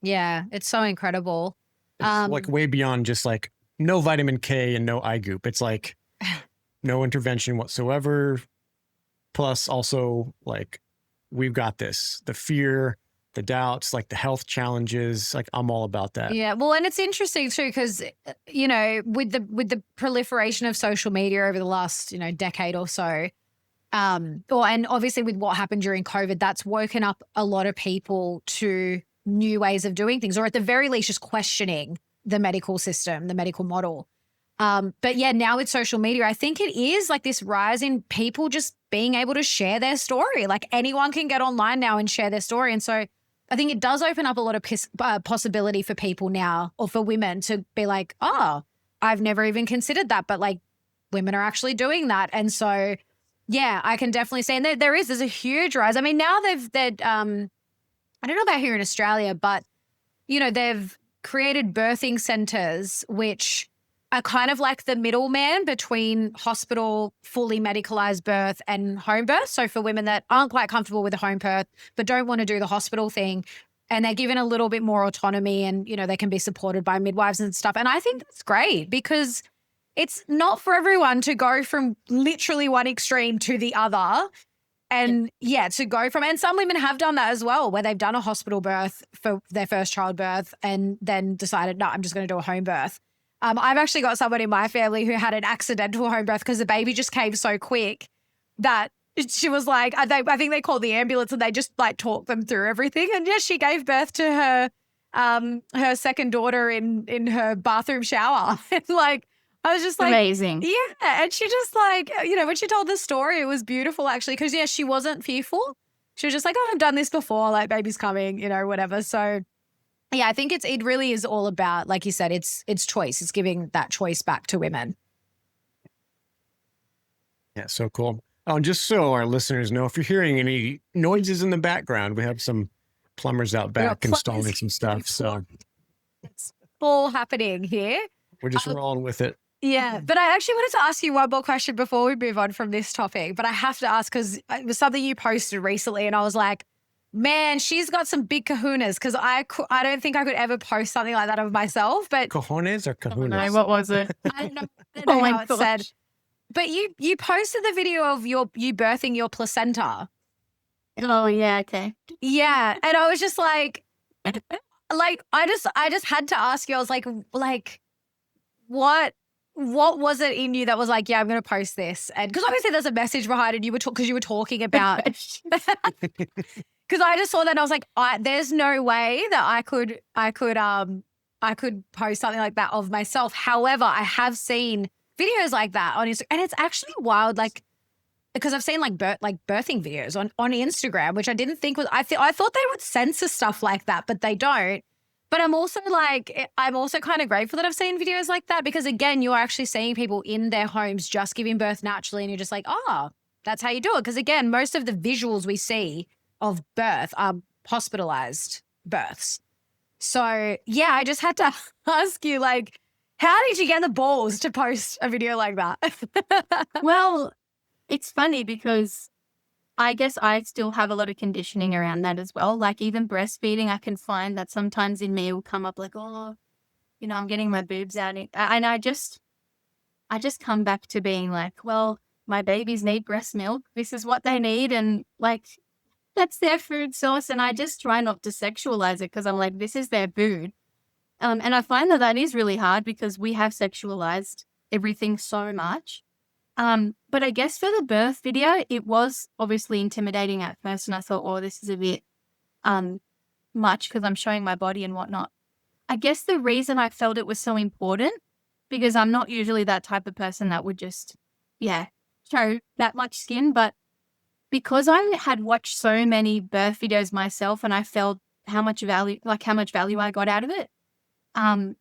Yeah, it's so incredible. It's like way beyond just like no vitamin K and no eye goop. It's like no intervention whatsoever. Plus also like, we've got this, the fear, the doubts, like the health challenges, like I'm all about that. Yeah. Well, and it's interesting too, because, you know, with the proliferation of social media over the last, you know, decade or so, and obviously with what happened during COVID, that's woken up a lot of people to new ways of doing things, or at the very least, just questioning the medical system, the medical model. But yeah, now with social media, I think it is like this rise in people just being able to share their story. Like anyone can get online now and share their story. And so I think it does open up a lot of possibility for people now, or for women to be like, oh, I've never even considered that, but like women are actually doing that. And so, yeah, I can definitely say, and there's a huge rise. I mean, now I don't know about here in Australia, but you know, they've created birthing centers, which are kind of like the middleman between hospital, fully medicalized birth and home birth. So for women that aren't quite comfortable with the home birth, but don't want to do the hospital thing, and they're given a little bit more autonomy, and, you know, they can be supported by midwives and stuff. And I think that's great, because it's not for everyone to go from literally one extreme to the other. And to go from, and some women have done that as well, where they've done a hospital birth for their first childbirth and then decided, no, I'm just going to do a home birth. I've actually got someone in my family who had an accidental home birth because the baby just came so quick that she was like, I think they called the ambulance and they just like talked them through everything. And yes, she gave birth to her second daughter in her bathroom shower. And like, I was just like, amazing. Yeah. And she just like, you know, when she told the story, it was beautiful actually. Cause yeah, she wasn't fearful. She was just like, oh, I've done this before, like baby's coming, you know, whatever. So yeah, I think it really is all about, like you said, it's choice. It's giving that choice back to women. Yeah, so cool. Oh, and just so our listeners know, if you're hearing any noises in the background, we have some plumbers out back installing some stuff. So it's all happening here. We're just rolling with it. Yeah, but I actually wanted to ask you one more question before we move on from this topic. But I have to ask because it was something you posted recently, and I was like, man, she's got some big kahunas, because I don't think I could ever post something like that of myself. But cojones or kahunas? No, what was it? I don't know how it said. But you posted the video of you birthing your placenta. Oh yeah, okay. Yeah, and I was just like I just had to ask you. I was like what was it in you that was like, yeah, I'm going to post this? And because obviously there's a message behind it. Because you were talking about. Because I just saw that and I was like, there's no way that I could post something like that of myself. However, I have seen videos like that on Instagram, and it's actually wild. Like, because I've seen like birthing videos on Instagram, which I didn't think was. I thought they would censor stuff like that, but they don't. But I'm also kind of grateful that I've seen videos like that, because again, you're actually seeing people in their homes just giving birth naturally, and you're just like, oh, that's how you do it. Because again, most of the visuals we see of birth are hospitalized births. So yeah, I just had to ask you, like, how did you get the balls to post a video like that? Well, it's funny because I guess I still have a lot of conditioning around that as well. Like even breastfeeding, I can find that sometimes in me it will come up like, oh, you know, I'm getting my boobs out. And I just come back to being like, well, my babies need breast milk. This is what they need. And like, that's their food source. And I just try not to sexualize it, because I'm like, this is their food. And I find that is really hard, because we have sexualized everything so much. But I guess for the birth video, it was obviously intimidating at first. And I thought, oh, this is a bit much, because I'm showing my body and whatnot. I guess the reason I felt it was so important, because I'm not usually that type of person that would just, show that much skin. But because I had watched so many birth videos myself and I felt how much value I got out of it. And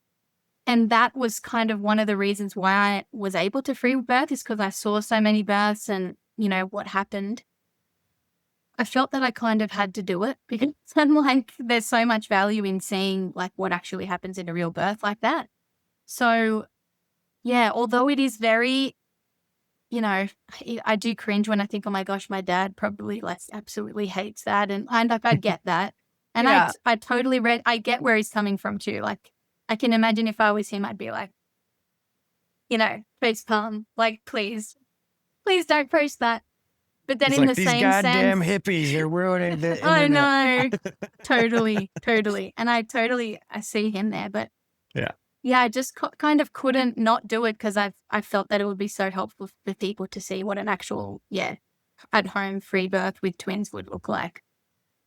that was kind of one of the reasons why I was able to free birth, is because I saw so many births and, what happened. I felt that I kind of had to do it because I'm like, there's so much value in seeing like what actually happens in a real birth like that. So yeah, although it is very, I do cringe when I think, oh my gosh, my dad probably like absolutely hates that. And like, I get that. And Yeah. I totally I get where he's coming from too. Like, I can imagine if I was him, I'd be like, face palm, like, please don't post that. But then It's in like, the these same goddamn sense, hippies, they're ruining the I internet. know, totally. And I see him there, but yeah, I just kind of couldn't not do it because I felt that it would be so helpful for people to see what an actual, at home free birth with twins would look like.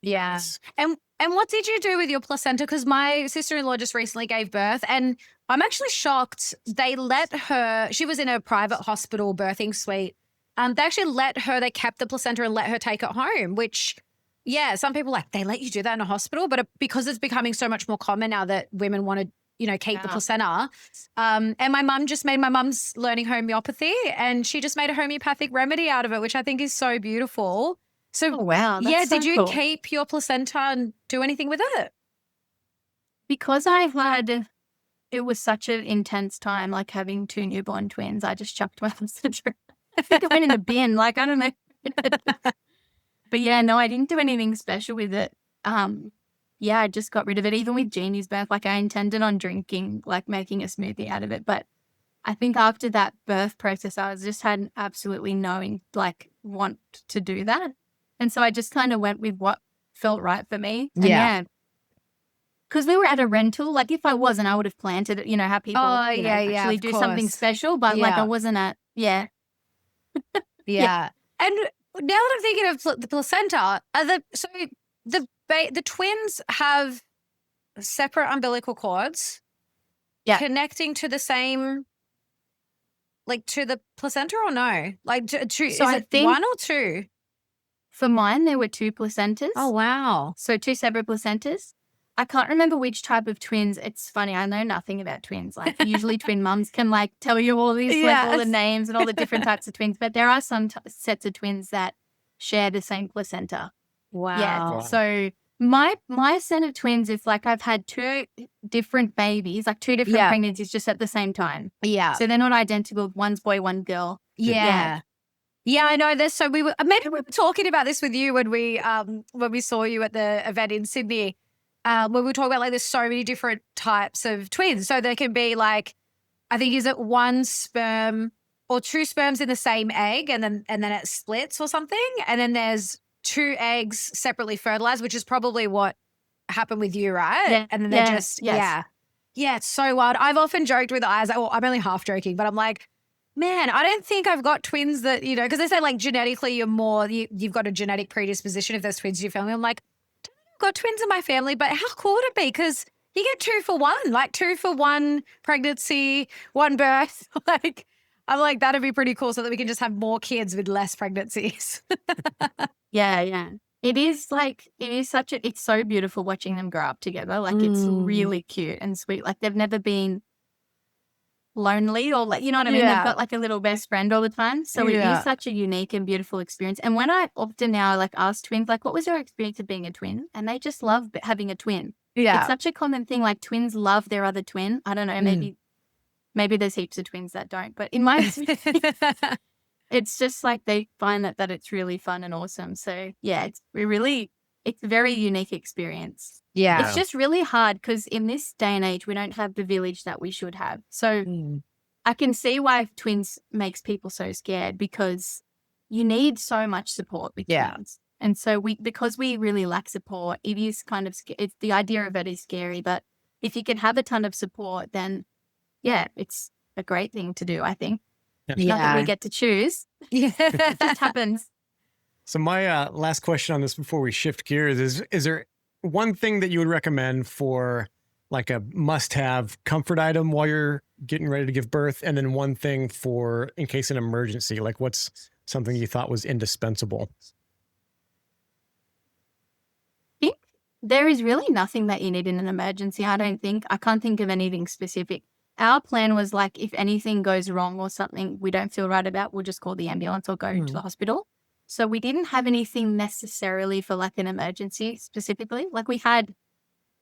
Yeah. And what did you do with your placenta? Because my sister-in-law just recently gave birth, and I'm actually shocked. They let her, she was in a private hospital birthing suite. They actually they kept the placenta and let her take it home, which, some people they let you do that in a hospital, but because it's becoming so much more common now that women want to, keep the placenta. And my mum's learning homeopathy, and she just made a homeopathic remedy out of it, which I think is so beautiful. So, oh, wow. That's so did you cool. keep your placenta and do anything with it? Because it was such an intense time, like having 2 newborn twins, I just chucked my placenta. I think it went in the bin, like, I don't know. But yeah, no, I didn't do anything special with it. I just got rid of it. Even with Jeannie's birth, like, I intended on drinking, like, making a smoothie out of it. But I think after that birth process, I just had absolutely no, want to do that. And so I just kind of went with what felt right for me. And because we were at a rental, like, if I wasn't, I would have planted it, how people actually do something special. But like, I wasn't at, Yeah. And now that I'm thinking of the placenta, the twins have separate umbilical cords connecting to the same, like, to the placenta, or no? Like, so is it think 1 or 2? For mine, there were 2 placentas. Oh, wow. So 2 separate placentas. I can't remember which type of twins. It's funny. I know nothing about twins. Like, usually twin mums can tell you all these, all the names and all the different types of twins. But there are some sets of twins that share the same placenta. Wow. Yeah. So my set of twins is I've had 2 different babies, 2 different pregnancies just at the same time. Yeah. So they're not identical. One's boy, one girl. Yeah, I know this. So we were talking about this with you when we saw you at the event in Sydney. When we were talking about there's so many different types of twins. So there can be I think is it 1 sperm or 2 sperms in the same egg, and then it splits or something. And then there's 2 eggs separately fertilized, which is probably what happened with you, right? Yeah. And then they're just it's so wild. I've often joked with Isaac. Well, I'm only half joking, but I'm like, man, I don't think I've got twins that, because they say genetically you've got a genetic predisposition if there's twins in your family. I'm like, I don't think I've got twins in my family, but how cool would it be? Because you get 2 for 1, 2 for 1 pregnancy, 1 birth. I'm like, that'd be pretty cool so that we can just have more kids with less pregnancies. Yeah. It is it's so beautiful watching them grow up together. It's really cute and sweet. They've never been lonely or you know what I mean? They've got a little best friend all the time. So it is such a unique and beautiful experience. And when I often now ask twins, what was your experience of being a twin? And they just love having a twin. Yeah. It's such a common thing. Twins love their other twin. I don't know, maybe there's heaps of twins that don't, but in my experience, it's just they find that it's really fun and awesome. So yeah, it's a very unique experience. Yeah. It's just really hard because in this day and age, we don't have the village that we should have. So I can see why twins makes people so scared, because you need so much support with twins. And so because we really lack support, it is kind of, the idea of it is scary, but if you can have a ton of support, then it's a great thing to do, I think. Not that we get to choose. Yeah. It just happens. So my last question on this before we shift gears is there one thing that you would recommend for a must-have comfort item while you're getting ready to give birth, and then one thing for in case an emergency? What's something you thought was indispensable? there is really nothing that you need in an emergency, I don't think. I can't think of anything specific. Our plan was like, if anything goes wrong or something we don't feel right about, we'll just call the ambulance or go to the hospital. So we didn't have anything necessarily for like an emergency specifically. Like we had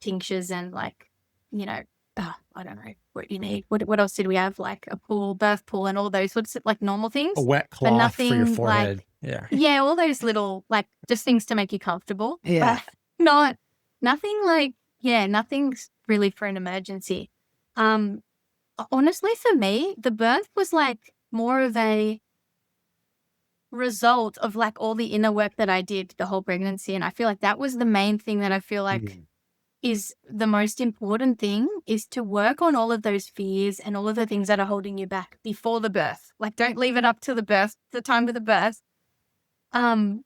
tinctures and like, you know, I don't know what you need. What else did we have? Like a pool, birth pool and all those sorts of like normal things. A wet But cloth for your nothing forehead. like, yeah, all those little like just things to make you comfortable. Yeah. But nothing like, nothing's really for an emergency. Honestly, for me, the birth was like more of a result of like all the inner work that I did the whole pregnancy. And I feel like that was the main thing that I feel like is the most important thing, is to work on all of those fears and all of the things that are holding you back before the birth. Like don't leave it up to the time of the birth. And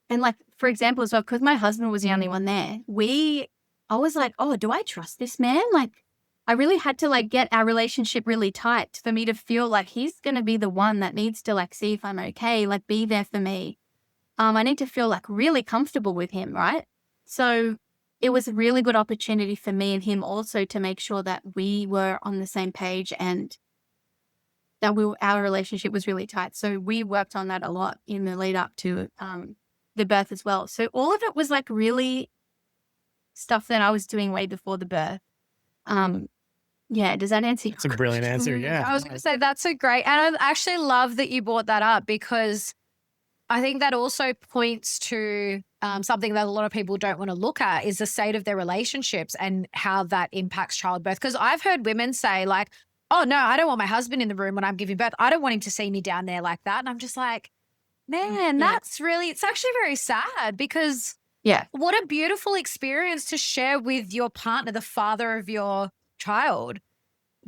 like, for example, as well, because my husband was the only one there, I was like, oh, do I trust this man? Like, I really had to like get our relationship really tight for me to feel like he's going to be the one that needs to like see if I'm okay, like be there for me. I need to feel like really comfortable with him, right? So it was a really good opportunity for me and him also to make sure that we were on the same page and that our relationship was really tight. So we worked on that a lot in the lead up to the birth as well. So all of it was like really stuff that I was doing way before the birth. Does that answer your It's a brilliant answer. Yeah. I was going to say that's a great, and I actually love that you brought that up because I think that also points to something that a lot of people don't want to look at is the state of their relationships and how that impacts childbirth. Because I've heard women say like, oh no, I don't want my husband in the room when I'm giving birth. I don't want him to see me down there like that. And I'm just like, man, that's really, it's actually very sad because what a beautiful experience to share with your partner, the father of your child,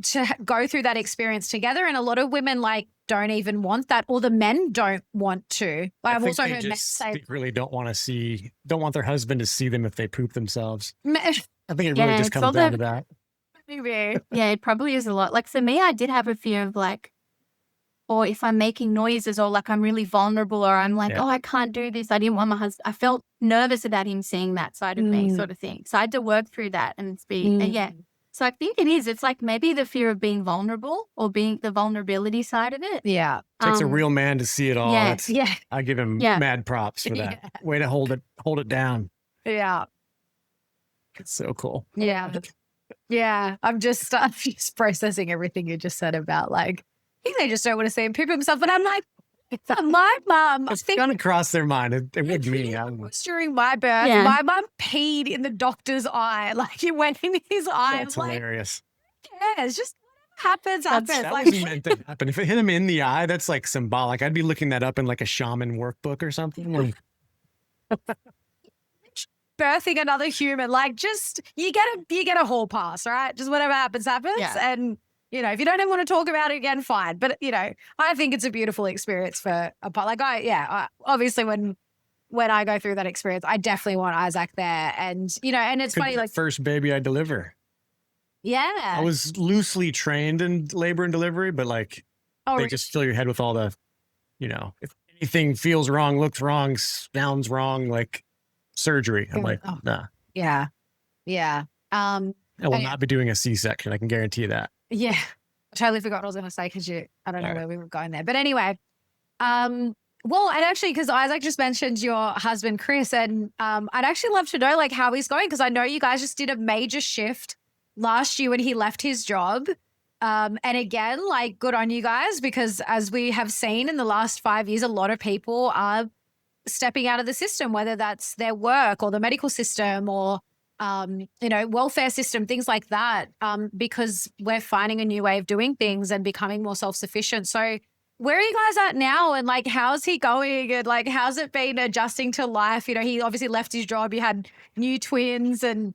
to go through that experience together. And a lot of women like don't even want that, or the men don't want to. I've also heard men say they really don't want their husband to see them if they poop themselves. I think it really just comes down to that. maybe. Yeah, it probably is a lot. Like for me, I did have a fear of like, or if I'm making noises or like I'm really vulnerable or I'm like, oh, I can't do this. I didn't want my husband. I felt nervous about him seeing that side of me sort of thing. So I had to work through that and So I think it is. It's like maybe the fear of being vulnerable or being the vulnerability side of it. Yeah. It takes a real man to see it all. I give him mad props for that. Way to hold it down. Yeah. It's so cool. Yeah. Yeah. I'm just processing everything you just said about like, I think they just don't want to see him poop himself. But I'm like, my mum. It's going to cross their mind. It would me. During my birth, my mum peed in the doctor's eye. Like it went in his eye. That's hilarious. Yeah, it's just happens. That like, was meant to happen. If it hit him in the eye, that's like symbolic. I'd be looking that up in like a shaman workbook or something. Birthing another human, like just you get a hall pass, right? Just whatever happens. Yeah. And you know, if you don't even want to talk about it again, fine. But you know, I think it's a beautiful experience for a part. Like obviously when I go through that experience, I definitely want Isaac there. And you know, and it's funny, like first baby I deliver. Yeah. I was loosely trained in labor and delivery, but like they just fill your head with all the, you know, if anything feels wrong, looks wrong, sounds wrong, like surgery. I'm like, nah. Yeah. Yeah. I will not be doing a C-section. I can guarantee you that. Yeah. I totally forgot what I was going to say because I don't know where we were going there. But anyway, well, and actually, because Isaac just mentioned your husband, Chris, and I'd actually love to know like how he's going because I know you guys just did a major shift last year when he left his job. And again, like good on you guys because as we have seen in the last 5 years, a lot of people are stepping out of the system, whether that's their work or the medical system or you know, welfare system, things like that, because we're finding a new way of doing things and becoming more self-sufficient. So where are you guys at now? And like, how's he going? And like, how's it been adjusting to life? You know, he obviously left his job. You had new twins and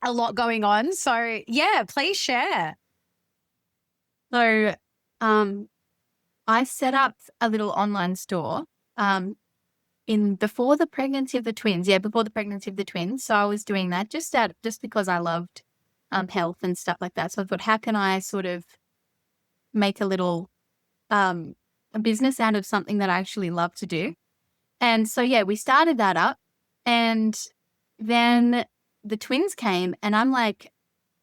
a lot going on. So yeah, please share. So I set up a little online store before the pregnancy of the twins. Yeah, before the pregnancy of the twins. So I was doing that just because I loved health and stuff like that. So I thought, how can I sort of make a little a business out of something that I actually love to do? And so yeah, we started that up, and then the twins came, and I'm like,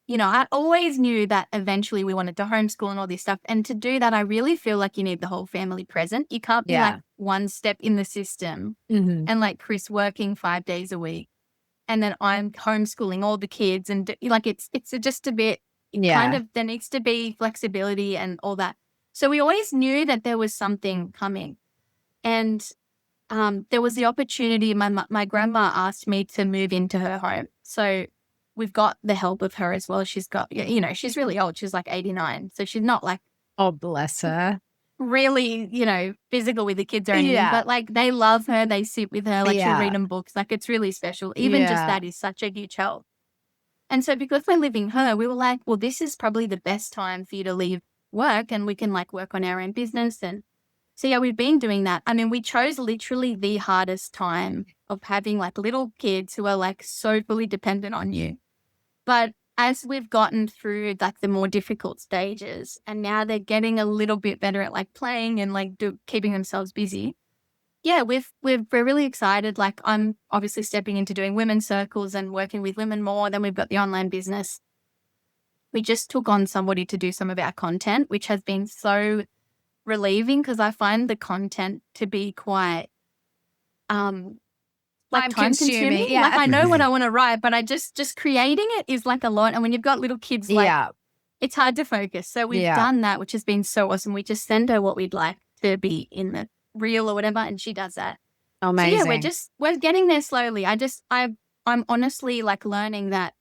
I always knew that eventually we wanted to homeschool and all this stuff. And to do that, I really feel like you need the whole family present. You can't be like one step in the system and like Chris working 5 days a week. And then I'm homeschooling all the kids, and like, it's just a bit kind of, there needs to be flexibility and all that. So we always knew that there was something coming. And there was the opportunity. My grandma asked me to move into her home. So we've got the help of her as well. She's got, she's really old. She's like 89. So she's not like, oh, bless her, really, physical with the kids or anything. But like, they love her. They sit with her. Like, she'll read them books. Like, it's really special. Even just that is such a huge help. And so because we're living her, we were like, well, this is probably the best time for you to leave work, and we can like work on our own business. And so, yeah, we've been doing that. I mean, we chose literally the hardest time of having like little kids who are like so fully dependent on you. But as we've gotten through like the more difficult stages, and now they're getting a little bit better at like playing and like keeping themselves busy. Yeah, we're really excited. Like, I'm obviously stepping into doing women's circles and working with women more. Then we've got the online business. We just took on somebody to do some of our content, which has been so relieving, because I find the content to be quite like time consuming. Yeah. Like, I know what I want to write, but I just creating it is like a lot. And when you've got little kids, like, it's hard to focus. So we've done that, which has been so awesome. We just send her what we'd like to be in the reel or whatever, and she does that. Amazing. So yeah, we're getting there slowly. I'm honestly like learning that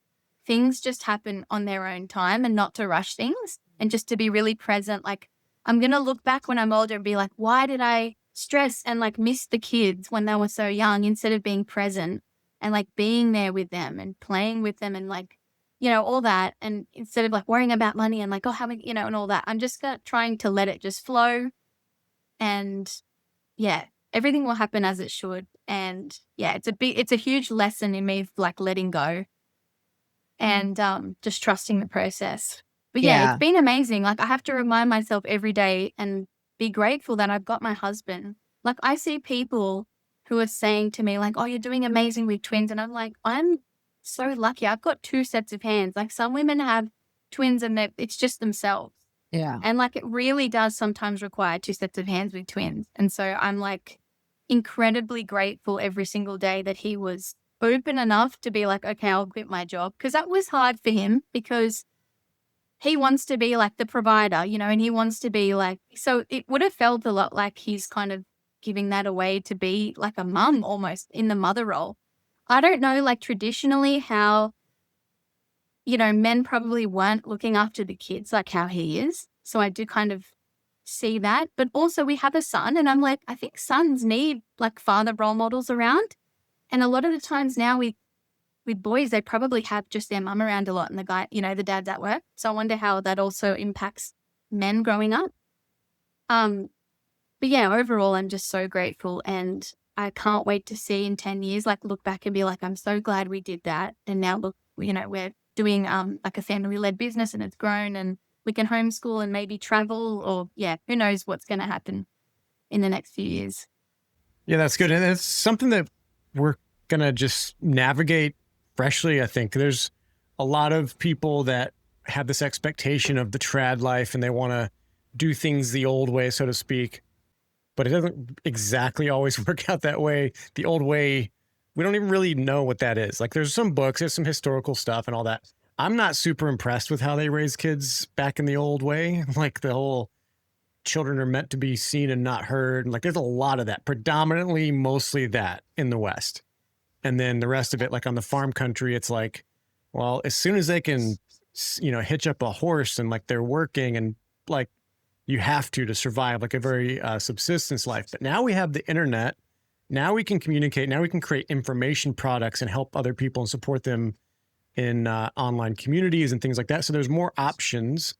things just happen on their own time, and not to rush things, and just to be really present. Like, I'm going to look back when I'm older and be like, why did I stress and like miss the kids when they were so young, instead of being present and like being there with them and playing with them and like, all that. And instead of like worrying about money and like, oh, how many, and all that, I'm just trying to let it just flow. And yeah, everything will happen as it should. And yeah, it's a huge lesson in me, like letting go and just trusting the process. But yeah, it's been amazing. Like, I have to remind myself every day and be grateful that I've got my husband. Like, I see people who are saying to me like, oh, you're doing amazing with twins. And I'm like, I'm so lucky. I've got 2 sets of hands. Like, some women have twins and it's just themselves. Yeah. And like, it really does sometimes require 2 sets of hands with twins. And so I'm like incredibly grateful every single day that he was open enough to be like, okay, I'll quit my job. Because that was hard for him, because he wants to be like the provider, and he wants to be like, so it would have felt a lot like he's kind of giving that away to be like a mum, almost in the mother role. I don't know, like traditionally how, men probably weren't looking after the kids like how he is. So I do kind of see that. But also we have a son, and I'm like, I think sons need like father role models around. And a lot of the times now with boys, they probably have just their mum around a lot, and the guy, the dad's at work. So I wonder how that also impacts men growing up. But yeah, overall, I'm just so grateful, and I can't wait to see in 10 years, like look back and be like, I'm so glad we did that. And now look, we're doing like a family-led business, and it's grown, and we can homeschool and maybe travel, or who knows what's going to happen in the next few years. Yeah, that's good. And it's something that we're going to just navigate freshly. I think there's a lot of people that have this expectation of the trad life, and they want to do things the old way, so to speak, but it doesn't exactly always work out that way. The old way, we don't even really know what that is. Like, there's some books, there's some historical stuff and all that. I'm not super impressed with how they raise kids back in the old way. Like, the whole children are meant to be seen and not heard. And like, there's a lot of that, predominantly, mostly that in the West. And then the rest of it, like on the farm country, it's like, well, as soon as they can, hitch up a horse and like they're working, and like you have to survive, like a very subsistence life. But now we have the internet. Now we can communicate. Now we can create information products and help other people and support them in online communities and things like that. So there's more options.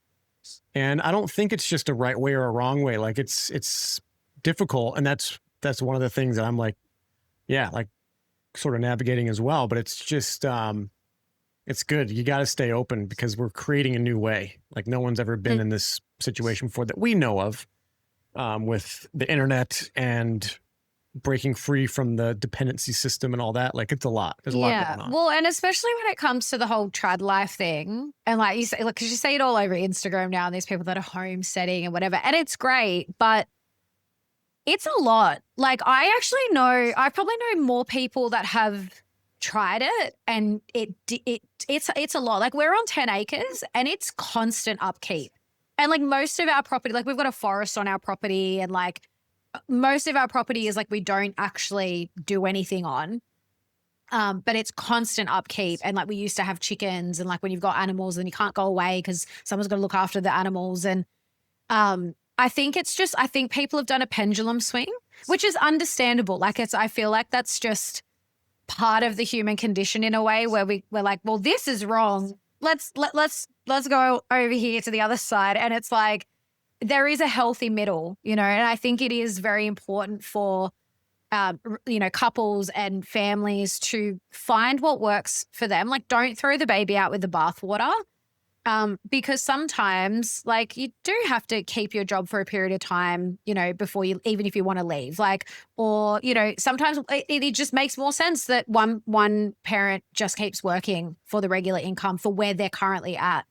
And I don't think it's just a right way or a wrong way. Like, it's difficult. And that's one of the things that I'm like, like sort of navigating as well. But it's just, it's good. You got to stay open, because we're creating a new way. Like, no one's ever been in this situation before that we know of, with the internet and breaking free from the dependency system and all that. Like it's a lot. There's a lot going on. Well, and especially when it comes to the whole trad life thing. And like you say, because you see it all over Instagram now and these people that are homesteading and whatever. And it's great, but it's a lot. Like I probably know more people that have tried it and it's a lot. Like we're on 10 acres and it's constant upkeep. And like most of our property, like we've got a forest on our property and like most of our property is like we don't actually do anything on. But it's constant upkeep. And like we used to have chickens and like when you've got animals and you can't go away because someone's got to look after the animals. And I think people have done a pendulum swing, which is understandable. Like I feel like that's just part of the human condition in a way where we're like, well, this is wrong. Let's go over here to the other side. And it's like, there is a healthy middle, and I think it is very important for, couples and families to find what works for them. Like don't throw the baby out with the bathwater. Because sometimes like you do have to keep your job for a period of time, before even if you want to leave, or sometimes it just makes more sense that one parent just keeps working for the regular income for where they're currently at.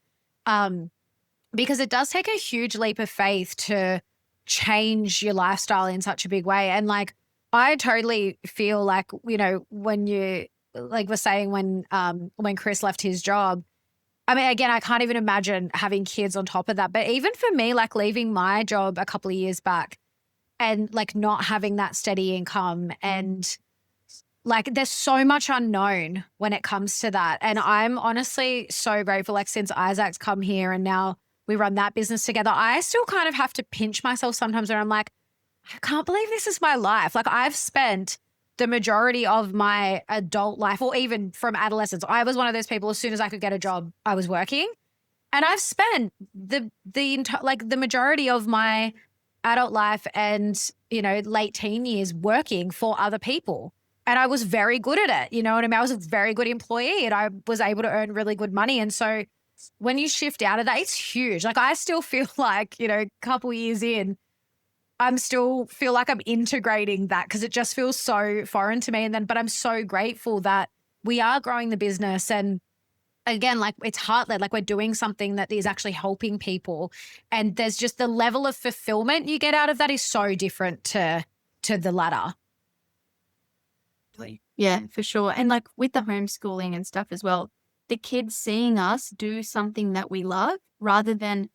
Because it does take a huge leap of faith to change your lifestyle in such a big way. And like, I totally feel like, when you like were saying when Chris left his job, I mean, again, I can't even imagine having kids on top of that. But even for me, like leaving my job a couple of years back and like not having that steady income and like there's so much unknown when it comes to that. And I'm honestly so grateful, like since Isaac's come here and now we run that business together, I still kind of have to pinch myself sometimes where I'm like, I can't believe this is my life. Like I've spent the majority of my adult life, or even from adolescence, I was one of those people, as soon as I could get a job, I was working. And I've spent the majority of my adult life and, late teen years working for other people. And I was very good at it. You know what I mean? I was a very good employee and I was able to earn really good money. And so when you shift out of that, it's huge. Like I still feel like, a couple years in, I'm still feel like I'm integrating that because it just feels so foreign to me. But I'm so grateful that we are growing the business. And again, like it's heart-led, like we're doing something that is actually helping people. And there's just the level of fulfillment you get out of that is so different to the latter. Yeah, for sure. And like with the homeschooling and stuff as well, the kids seeing us do something that we love rather than,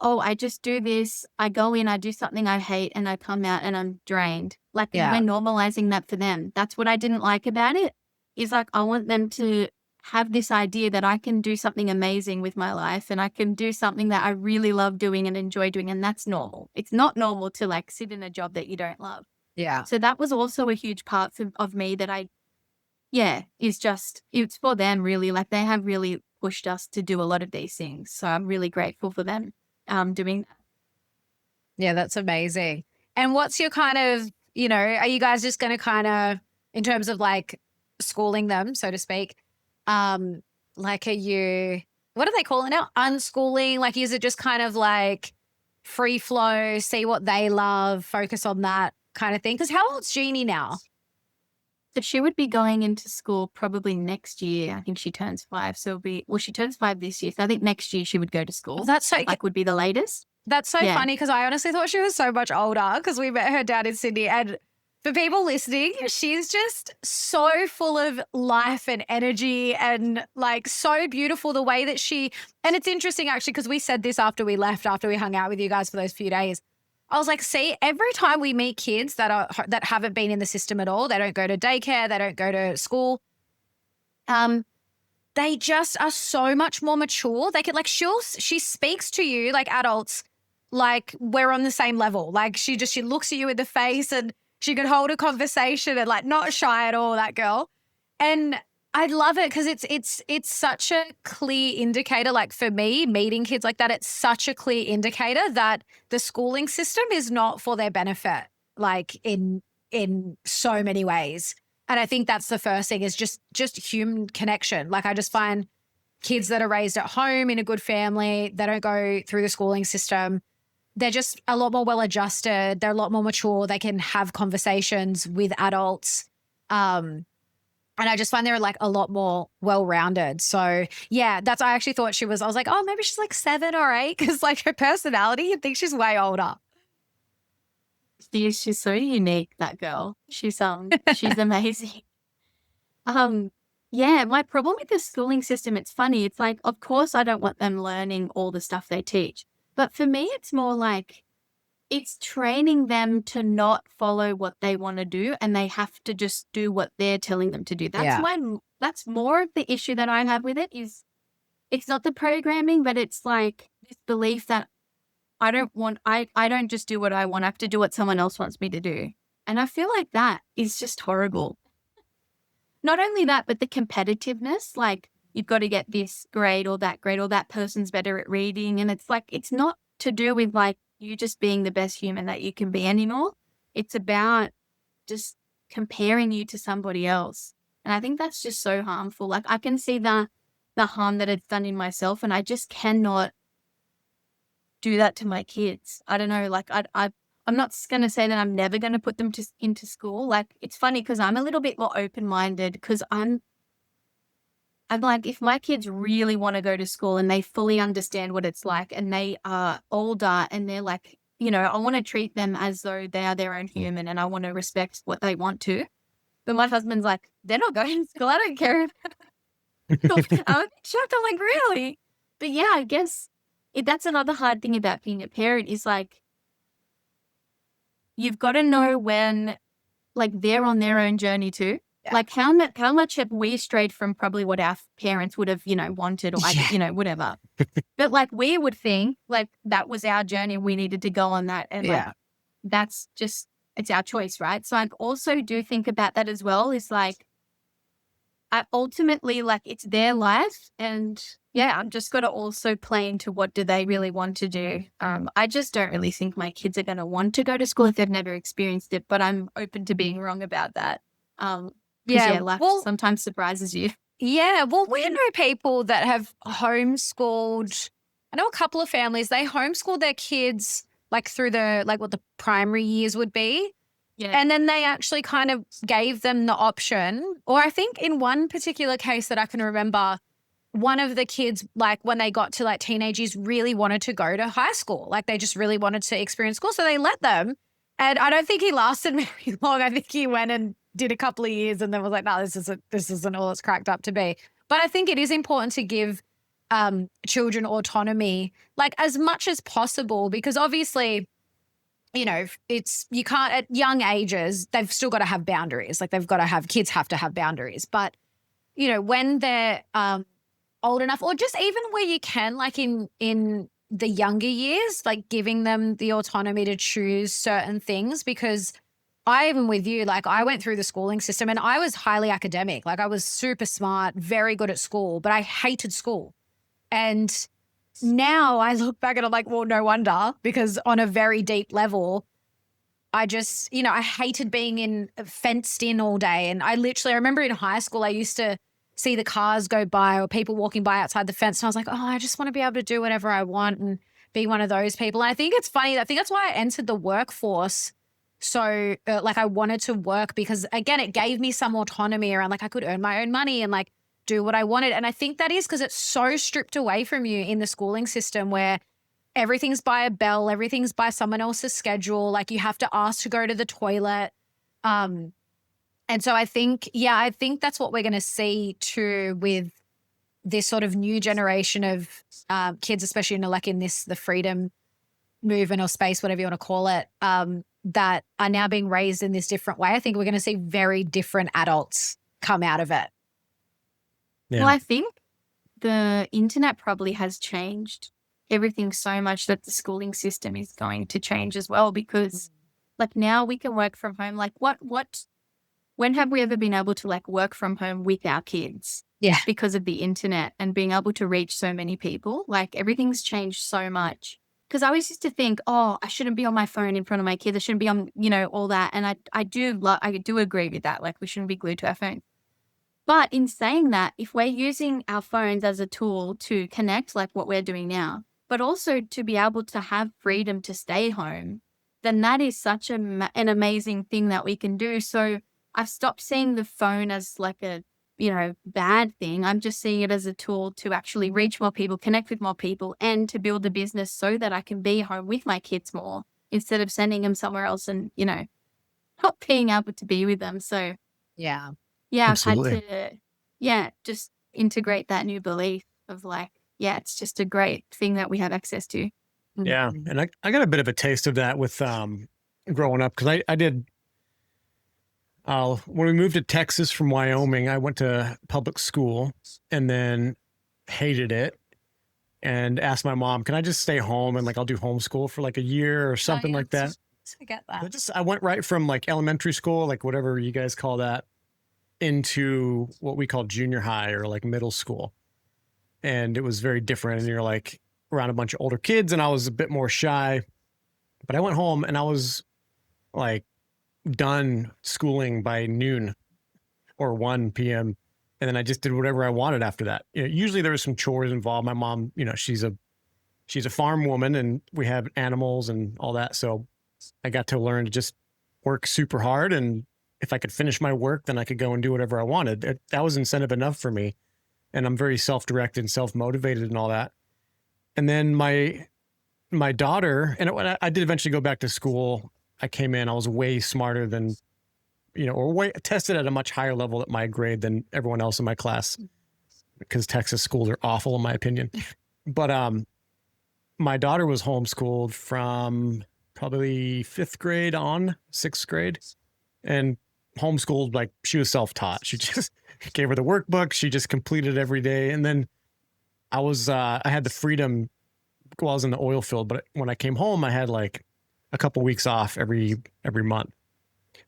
oh, I just do this. I go in, I do something I hate and I come out and I'm drained. Like we're normalizing that for them. That's what I didn't like about it is like, I want them to have this idea that I can do something amazing with my life and I can do something that I really love doing and enjoy doing. And that's normal. It's not normal to like sit in a job that you don't love. Yeah. So that was also a huge part of me that it's for them really. Like they have really pushed us to do a lot of these things. So I'm really grateful for them. Doing that. Yeah, that's amazing. And what's your kind of, are you guys just going to kind of, in terms of like schooling them, so to speak, like are you, what do they call it now? Unschooling? Like, is it just kind of like free flow, see what they love, focus on that kind of thing? Because how old's Jeannie now? So she would be going into school probably next year. I think she turns 5. So she turns 5 this year. So I think next year she would go to school. That's so would be the latest. That's so funny because I honestly thought she was so much older because we met her down in Sydney. And for people listening, she's just so full of life and energy and like so beautiful the way that and it's interesting actually because we said this after we hung out with you guys for those few days. I was like, see, every time we meet kids that haven't been in the system at all, they don't go to daycare, they don't go to school, they just are so much more mature. They can she speaks to you like adults, like we're on the same level. Like she looks at you in the face and she could hold a conversation and like not shy at all, that girl. And I love it because it's such a clear indicator. Like for me, meeting kids like that, it's such a clear indicator that the schooling system is not for their benefit, like in so many ways. And I think that's the first thing is just human connection. Like I just find kids that are raised at home in a good family, they don't go through the schooling system. they're just a lot more well-adjusted. They're a lot more mature. They can have conversations with adults. And I just find they're like a lot more well-rounded. So yeah, I actually thought I was like, oh, maybe she's like 7 or 8. Cause like her personality, you'd think she's way older. She's so unique, that girl. She's amazing. Yeah, my problem with the schooling system, it's funny. It's like, of course, I don't want them learning all the stuff they teach. But for me, it's more like it's training them to not follow what they want to do, and they have to just do what they're telling them to do. That's more of the issue that I have with it. Is it's not the programming, but it's like this belief that I don't just do what I want. I have to do what someone else wants me to do. And I feel like that is just horrible. Not only that, but the competitiveness, like you've got to get this grade or that person's better at reading. And it's like, it's not to do with like you just being the best human that you can be anymore. It's about just comparing you to somebody else. And I think that's just so harmful. Like I can see the harm that it's done in myself, and I just cannot do that to my kids. I don't know, like I'm not going to say that I'm never going to put them into school. Like it's funny because I'm a little bit more open-minded because I'm like, if my kids really want to go to school and they fully understand what it's like and they are older and they're like, I want to treat them as though they are their own human and I want to respect what they want to. But my husband's like, they're not going to school. I don't care. I'm shocked. I'm like, really? But yeah, I guess that's another hard thing about being a parent is like, you've got to know when like they're on their own journey too. Yeah. Like how much have we strayed from probably what our parents would have, wanted or, whatever. But like we would think like that was our journey. We needed to go on that. And like, that's just, it's our choice, right? So I also do think about that as well. Is like, I ultimately like it's their life. And yeah, I'm just got to also play into what do they really want to do. I just don't really think my kids are going to want to go to school if they've never experienced it, but I'm open to being wrong about that. Life sometimes surprises you. Yeah, well, we know people that have homeschooled. I know a couple of families, they homeschooled their kids like through what the primary years would be. Yeah. And then they actually kind of gave them the option. Or I think in one particular case that I can remember, one of the kids, like when they got to like teenage years, really wanted to go to high school. Like they just really wanted to experience school. So they let them. And I don't think he lasted very long. I think he went and did a couple of years and then was like, no, this isn't all it's cracked up to be. But I think it is important to give children autonomy, like as much as possible, because obviously, you can't at young ages, they've still got to have boundaries. Like kids have to have boundaries. But, when they're old enough, or just even where you can, like in the younger years, like giving them the autonomy to choose certain things, because even with you, like I went through the schooling system and I was highly academic. Like I was super smart, very good at school, but I hated school. And now I look back and I'm like, well, no wonder, because on a very deep level, I just, I hated being fenced in all day. And I remember in high school, I used to see the cars go by or people walking by outside the fence. And I was like, oh, I just want to be able to do whatever I want and be one of those people. And I think it's funny. I think that's why I entered the workforce. So like I wanted to work because, again, it gave me some autonomy around like I could earn my own money and like do what I wanted. And I think that is because it's so stripped away from you in the schooling system where everything's by a bell, everything's by someone else's schedule. Like you have to ask to go to the toilet. And so I think that's what we're going to see too with this sort of new generation of kids, especially in the freedom movement or space, whatever you want to call it, that are now being raised in this different way. I think we're going to see very different adults come out of it. Yeah. Well, I think the internet probably has changed everything so much that the schooling system is going to change as well, because like now we can work from home. Like when have we ever been able to like work from home with our kids? Yeah. Because of the internet and being able to reach so many people, like everything's changed so much. Because I always used to think, oh, I shouldn't be on my phone in front of my kids. I shouldn't be on, all that. And I do agree with that. Like we shouldn't be glued to our phones. But in saying that, if we're using our phones as a tool to connect, like what we're doing now, but also to be able to have freedom to stay home, then that is such an amazing thing that we can do. So I've stopped seeing the phone as like a, bad thing. I'm just seeing it as a tool to actually reach more people, connect with more people, and to build a business so that I can be home with my kids more instead of sending them somewhere else and, not being able to be with them. So Yeah. I've had Absolutely. to, just integrate that new belief of like, it's just a great thing that we have access to. Yeah. And I got a bit of a taste of that with growing up, because I did when we moved to Texas from Wyoming, I went to public school and then hated it and asked my mom, can I just stay home and like I'll do homeschool for like a year or something like that? I get that. I went right from like elementary school, like whatever you guys call that, into what we call junior high or like middle school. And it was very different. And you're like around a bunch of older kids, and I was a bit more shy. But I went home and I was like done schooling by noon or 1 p.m. And then I just did whatever I wanted after that. Usually there was some chores involved. My mom, she's a farm woman and we have animals and all that. So I got to learn to just work super hard. And if I could finish my work, then I could go and do whatever I wanted. That was incentive enough for me. And I'm very self-directed and self-motivated and all that. And then my daughter, and I did eventually go back to school. I came in, I was way smarter than, or tested at a much higher level at my grade than everyone else in my class, because Texas schools are awful in my opinion. But my daughter was homeschooled from probably 5th grade on 6th grade, and homeschooled, like she was self-taught. She just gave her the workbook. She just completed every day. And then I had the freedom while I was in the oil field, but when I came home, I had like a couple weeks off every month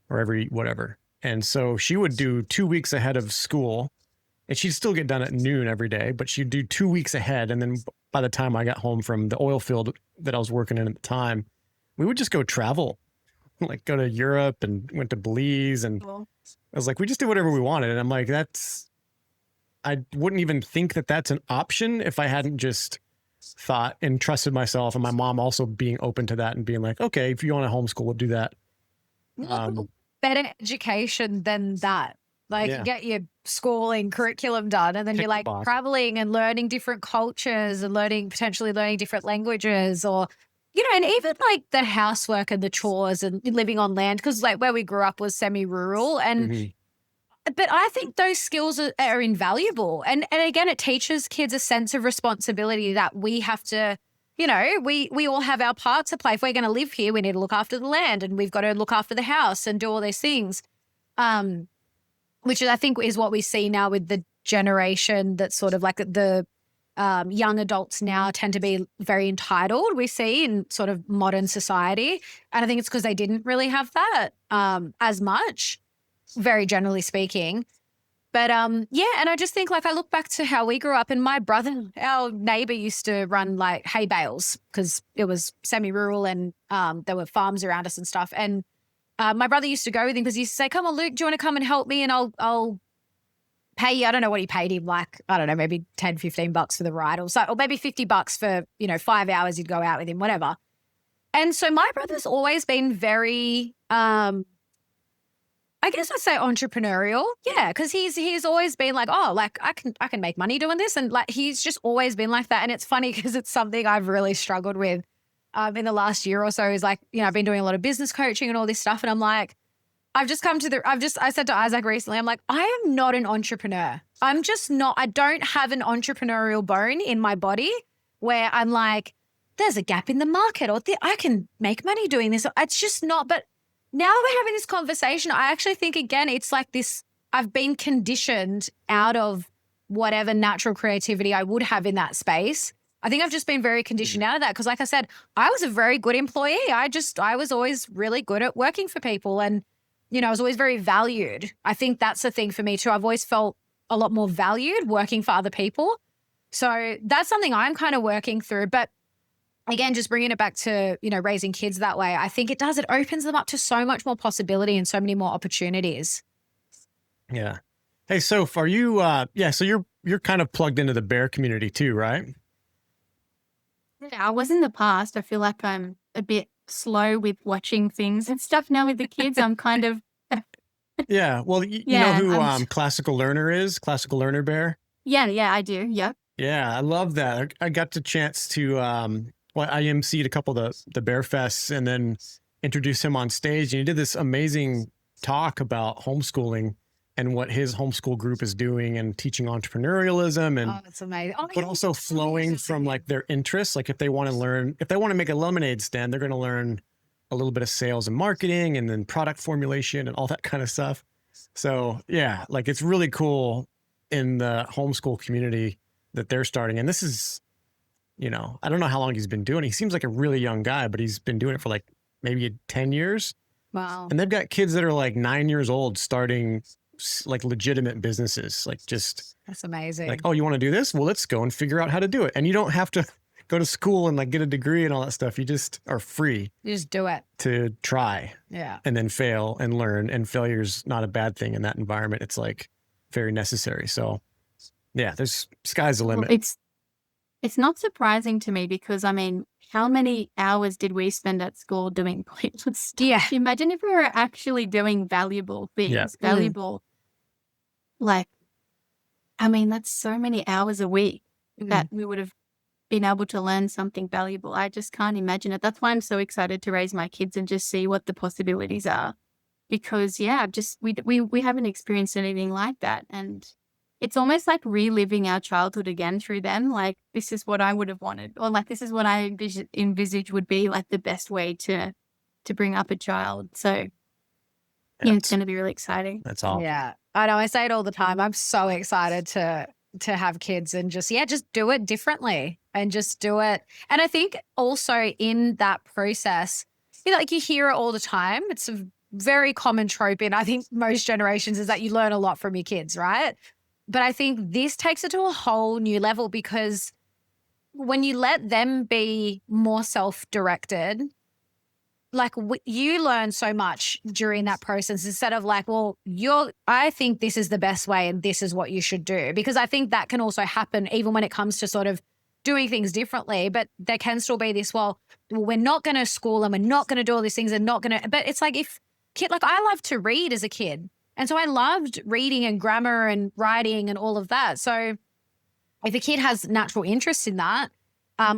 or every whatever. And so she would do 2 weeks ahead of school, and she'd still get done at noon every day, but she'd do 2 weeks ahead. And then by the time I got home from the oil field that I was working in at the time, we would just go travel, like go to Europe, and went to Belize. And I was like, we just did whatever we wanted. And I'm like, I wouldn't even think that that's an option if I hadn't just thought and trusted myself, and my mom also being open to that and being like, okay, if you want to homeschool, we'll do that. Better education than that. Like you get your schooling curriculum done, and then you're like traveling and learning different cultures and potentially learning different languages, or, and even like the housework and the chores and living on land. Cause like where we grew up was semi-rural, and but I think those skills are invaluable. And again, it teaches kids a sense of responsibility that we have to, we all have our part to play. If we're going to live here, we need to look after the land, and we've got to look after the house and do all these things. Which I think is what we see now with the generation that's sort of like the young adults now tend to be very entitled, we see in sort of modern society. And I think it's because they didn't really have that as much, very generally speaking. But and I just think, like, I look back to how we grew up, and my brother, our neighbor, used to run like hay bales because it was semi-rural, and there were farms around us and stuff. And my brother used to go with him because he used to say, come on, Luke, do you want to come and help me? And I'll pay you. I don't know what he paid him, like, I don't know, maybe $10, $15 for the ride, or maybe $50 for, 5 hours you'd go out with him, whatever. And so my brother's always been very, I guess I'd say entrepreneurial. Yeah. Cause he's always been like, oh, like I can make money doing this. And like, he's just always been like that. And it's funny because it's something I've really struggled with in the last year or so, is like, I've been doing a lot of business coaching and all this stuff. And I'm like, I said to Isaac recently, I'm like, I am not an entrepreneur. I'm just not, I don't have an entrepreneurial bone in my body where I'm like, there's a gap in the market, or I can make money doing this. It's just not. But now that we're having this conversation, I actually think, again, it's like this, I've been conditioned out of whatever natural creativity I would have in that space. I think I've just been very conditioned out of that because, like I said, I was a very good employee. I was always really good at working for people, and, I was always very valued. I think that's the thing for me too. I've always felt a lot more valued working for other people. So that's something I'm kind of working through. But again, just bringing it back to, raising kids that way, I think it opens them up to so much more possibility and so many more opportunities. Yeah. Hey, Soph, are you, so you're kind of plugged into the bear community too, right? Yeah, I was in the past. I feel like I'm a bit slow with watching things and stuff now with the kids. I'm kind of, Yeah. Well, you know yeah, who Classical Learner is? Classical Learner Bear? yeah, I do. Yep. Yeah, I love that. I got the chance to well, I emceed a couple of the Bear Fests and then introduced him on stage, and he did this amazing talk about homeschooling and what his homeschool group is doing and teaching entrepreneurialism and Oh, that's amazing. Oh, but also flowing from like their interests. Like if they want to make a lemonade stand, they're going to learn a little bit of sales and marketing and then product formulation and all that kind of stuff. So yeah, like it's really cool in the homeschool community that they're starting. And this is, I don't know how long he's been doing it. He seems like a really young guy, but he's been doing it for like maybe 10 years. wow. And they've got kids that are like 9 years old starting like legitimate businesses, like just That's amazing. like, oh, you want to do this? Well, let's go and figure out how to do it. And you don't have to go to school and like get a degree and all that stuff. You just are free You just do it. to try Yeah. and then fail and learn. And failure's not a bad thing in that environment. It's like very necessary. So yeah, there's sky's the Well, limit. it's not surprising to me because, I mean, how many hours did we spend at school doing pointless stuff? Yeah. Imagine if we were actually doing valuable things, Yeah. valuable, like, I mean, that's so many hours a week that we would have been able to learn something valuable. I just can't imagine it. That's why I'm so excited to raise my kids and just see what the possibilities are. Because yeah, just we haven't experienced anything like that. And it's almost like reliving our childhood again through them. Like this is what I would have wanted, or like this is what I envisage would be like the best way to bring up a child. So yeah, it's going to be really exciting. That's all. Yeah. I know. I say it all the time. I'm so excited to have kids and just do it differently and just do it. And I think also in that process, like you hear it all the time. It's a very common trope in, I think, most generations is that you learn a lot from your kids, right? But I think this takes it to a whole new level because when you let them be more self-directed, like you learn so much during that process instead of like, well, I think this is the best way and this is what you should do. Because I think that can also happen even when it comes to sort of doing things differently, but there can still be this, well, we're not going to school and we're not going to do all these things and not going to, but it's like like I loved to read as a kid. And so I loved reading and grammar and writing and all of that. So if a kid has natural interest in that,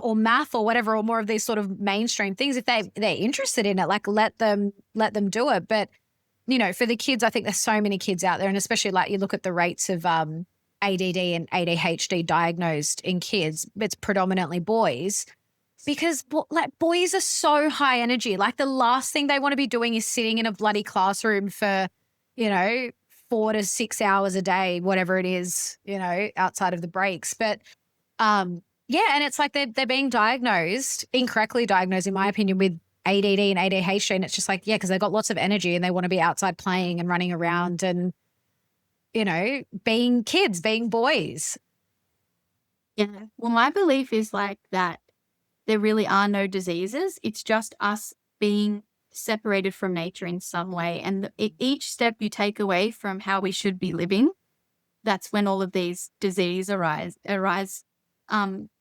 or math or whatever, or more of these sort of mainstream things, if they're interested in it, like let them do it. But, for the kids, I think there's so many kids out there, and especially like you look at the rates of ADD and ADHD diagnosed in kids, it's predominantly boys because like boys are so high energy. Like the last thing they want to be doing is sitting in a bloody classroom for, 4 to 6 hours a day, whatever it is, outside of the breaks. But, yeah, and it's like they're being incorrectly diagnosed, in my opinion, with ADD and ADHD. And it's just like, yeah, because they've got lots of energy and they want to be outside playing and running around and, being kids, being boys. Yeah. Well, my belief is like that there really are no diseases. It's just us being separated from nature in some way. And each step you take away from how we should be living, that's when all of these diseases arise.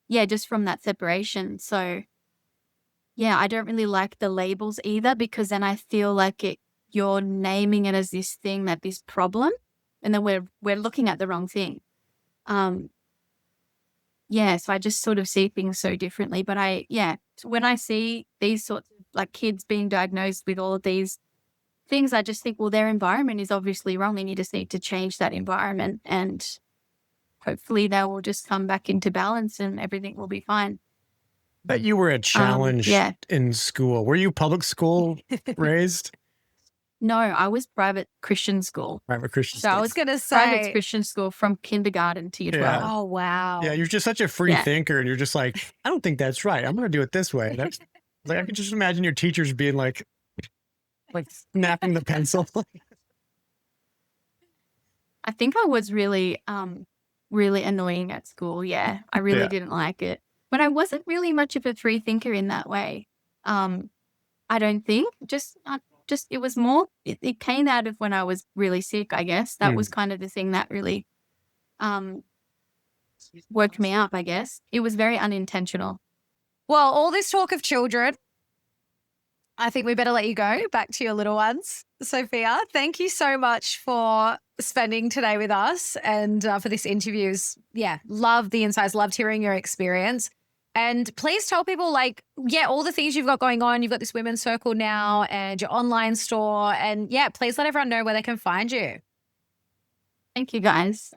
Just from that separation. So yeah, I don't really like the labels either because then I feel like you're naming it as this thing, this problem, and then we're looking at the wrong thing. So I just sort of see things so differently. But when I see these sorts of like kids being diagnosed with all of these things, I just think, well, their environment is obviously wrong. They just need to change that environment and hopefully they will just come back into balance and everything will be fine. But you were a challenge in school. Were you public school raised? No, I was private Christian school. Private Christian So school. I was going to say private Christian school from kindergarten to year 12. Yeah. Oh, wow. Yeah, you're just such a free thinker and you're just like, I don't think that's right. I'm going to do it this way. That's like, I can just imagine your teachers being like snapping the pencil. I think I was really annoying at school. Yeah, I really didn't like it. But I wasn't really much of a free thinker in that way. I don't think. Just it was more, it came out of when I was really sick, I guess. That was kind of the thing that really woke me up, I guess. It was very unintentional. Well, all this talk of children, I think we better let you go back to your little ones. Sophia, thank you so much for spending today with us and for this interview. Yeah, love the insights, loved hearing your experience. And please tell people all the things you've got going on. You've got this women's circle now and your online store. And yeah, please let everyone know where they can find you. Thank you, guys.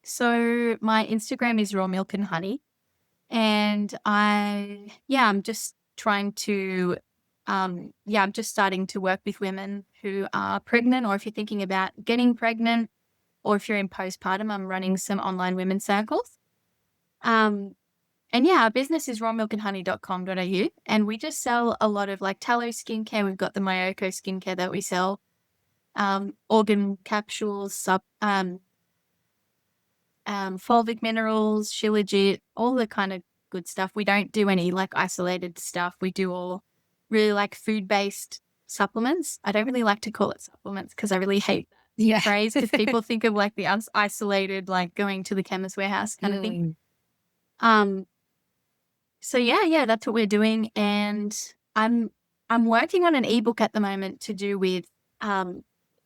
So my Instagram is raw milk and honey. And I'm just trying to, I'm just starting to work with women who are pregnant, or if you're thinking about getting pregnant, or if you're in postpartum, I'm running some online women's circles. And our business is rawmilkandhoney.com.au, and we just sell a lot of tallow skincare. We've got the Myoko skincare that we sell, organ capsules, fulvic minerals, shilajit, all the kind of good stuff. We don't do any isolated stuff. We do all really food-based supplements. I don't really like to call it supplements because I really hate that phrase, because people think of the isolated, going to the chemist warehouse kind of thing. So that's what we're doing. And I'm working on an ebook at the moment to do with, I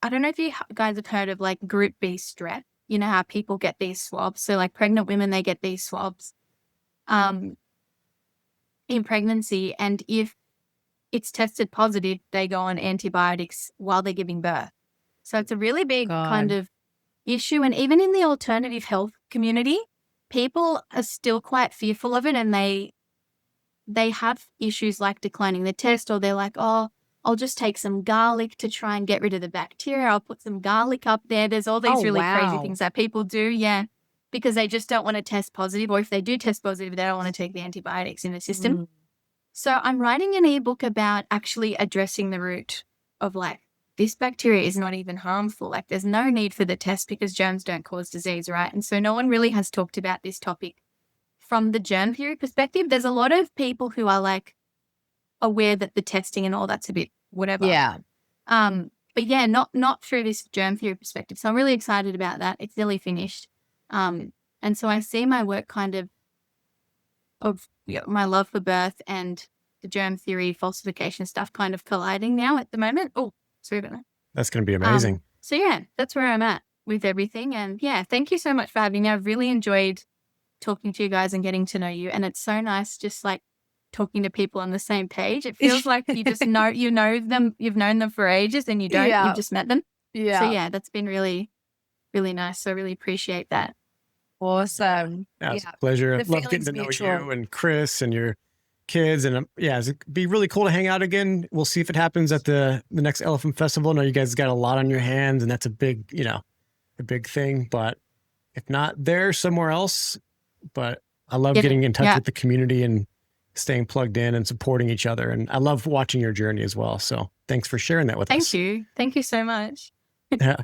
don't know if you guys have heard of group B strep. You know how people get these swabs. So pregnant women, they get these swabs in pregnancy. And if it's tested positive, they go on antibiotics while they're giving birth. So it's a really big kind of issue. And even in the alternative health community, people are still quite fearful of it, and they have issues like declining the test, or they're like, oh, I'll just take some garlic to try and get rid of the bacteria. I'll put some garlic up there. There's all these crazy things that people do, because they just don't want to test positive, or if they do test positive, they don't want to take the antibiotics in the system. So I'm writing an ebook about actually addressing the root of this bacteria is not even harmful. There's no need for the test because germs don't cause disease, right? And so no one really has talked about this topic from the germ theory perspective. There's a lot of people who are aware that the testing and all that's a bit whatever. Yeah. But not through this germ theory perspective. So I'm really excited about that. It's nearly finished. And so I see my work kind of my love for birth and the germ theory falsification stuff kind of colliding now at the moment. Oh, sorry about that. That's going to be amazing. So that's where I'm at with everything. And thank you so much for having me. I've really enjoyed talking to you guys and getting to know you. And it's so nice just talking to people on the same page. It feels like you just know them, you've known them for ages, and you don't, you've just met them. Yeah. So that's been really, really nice. So I really appreciate that. Awesome. It's a pleasure. I love getting to know you and Chris and your kids. And it'd be really cool to hang out again. We'll see if it happens at the next Elephant Festival. I know you guys got a lot on your hands, and that's a big thing. But if not there, somewhere else. But I love getting in touch with the community and staying plugged in and supporting each other. And I love watching your journey as well. So thanks for sharing that with us. Thank you. Thank you so much. Yeah.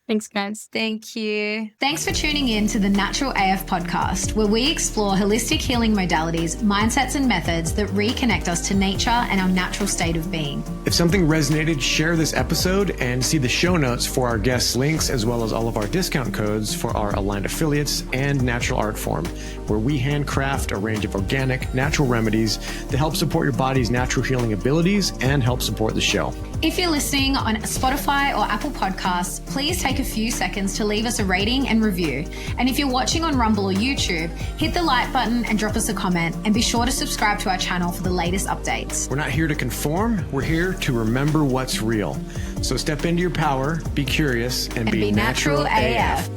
Thanks, guys. Thank you. Thanks for tuning in to the Natural AF podcast, where we explore holistic healing modalities, mindsets, and methods that reconnect us to nature and our natural state of being. If something resonated, share this episode and see the show notes for our guest links, as well as all of our discount codes for our aligned affiliates and Natural Art Form, where we handcraft a range of organic, natural remedies to help support your body's natural healing abilities and help support the show. If you're listening on Spotify or Apple Podcasts, please take a few seconds to leave us a rating and review. And if you're watching on Rumble or YouTube, hit the like button and drop us a comment, and be sure to subscribe to our channel for the latest updates. We're not here to conform. We're here to remember what's real. So step into your power, be curious, and be natural AF.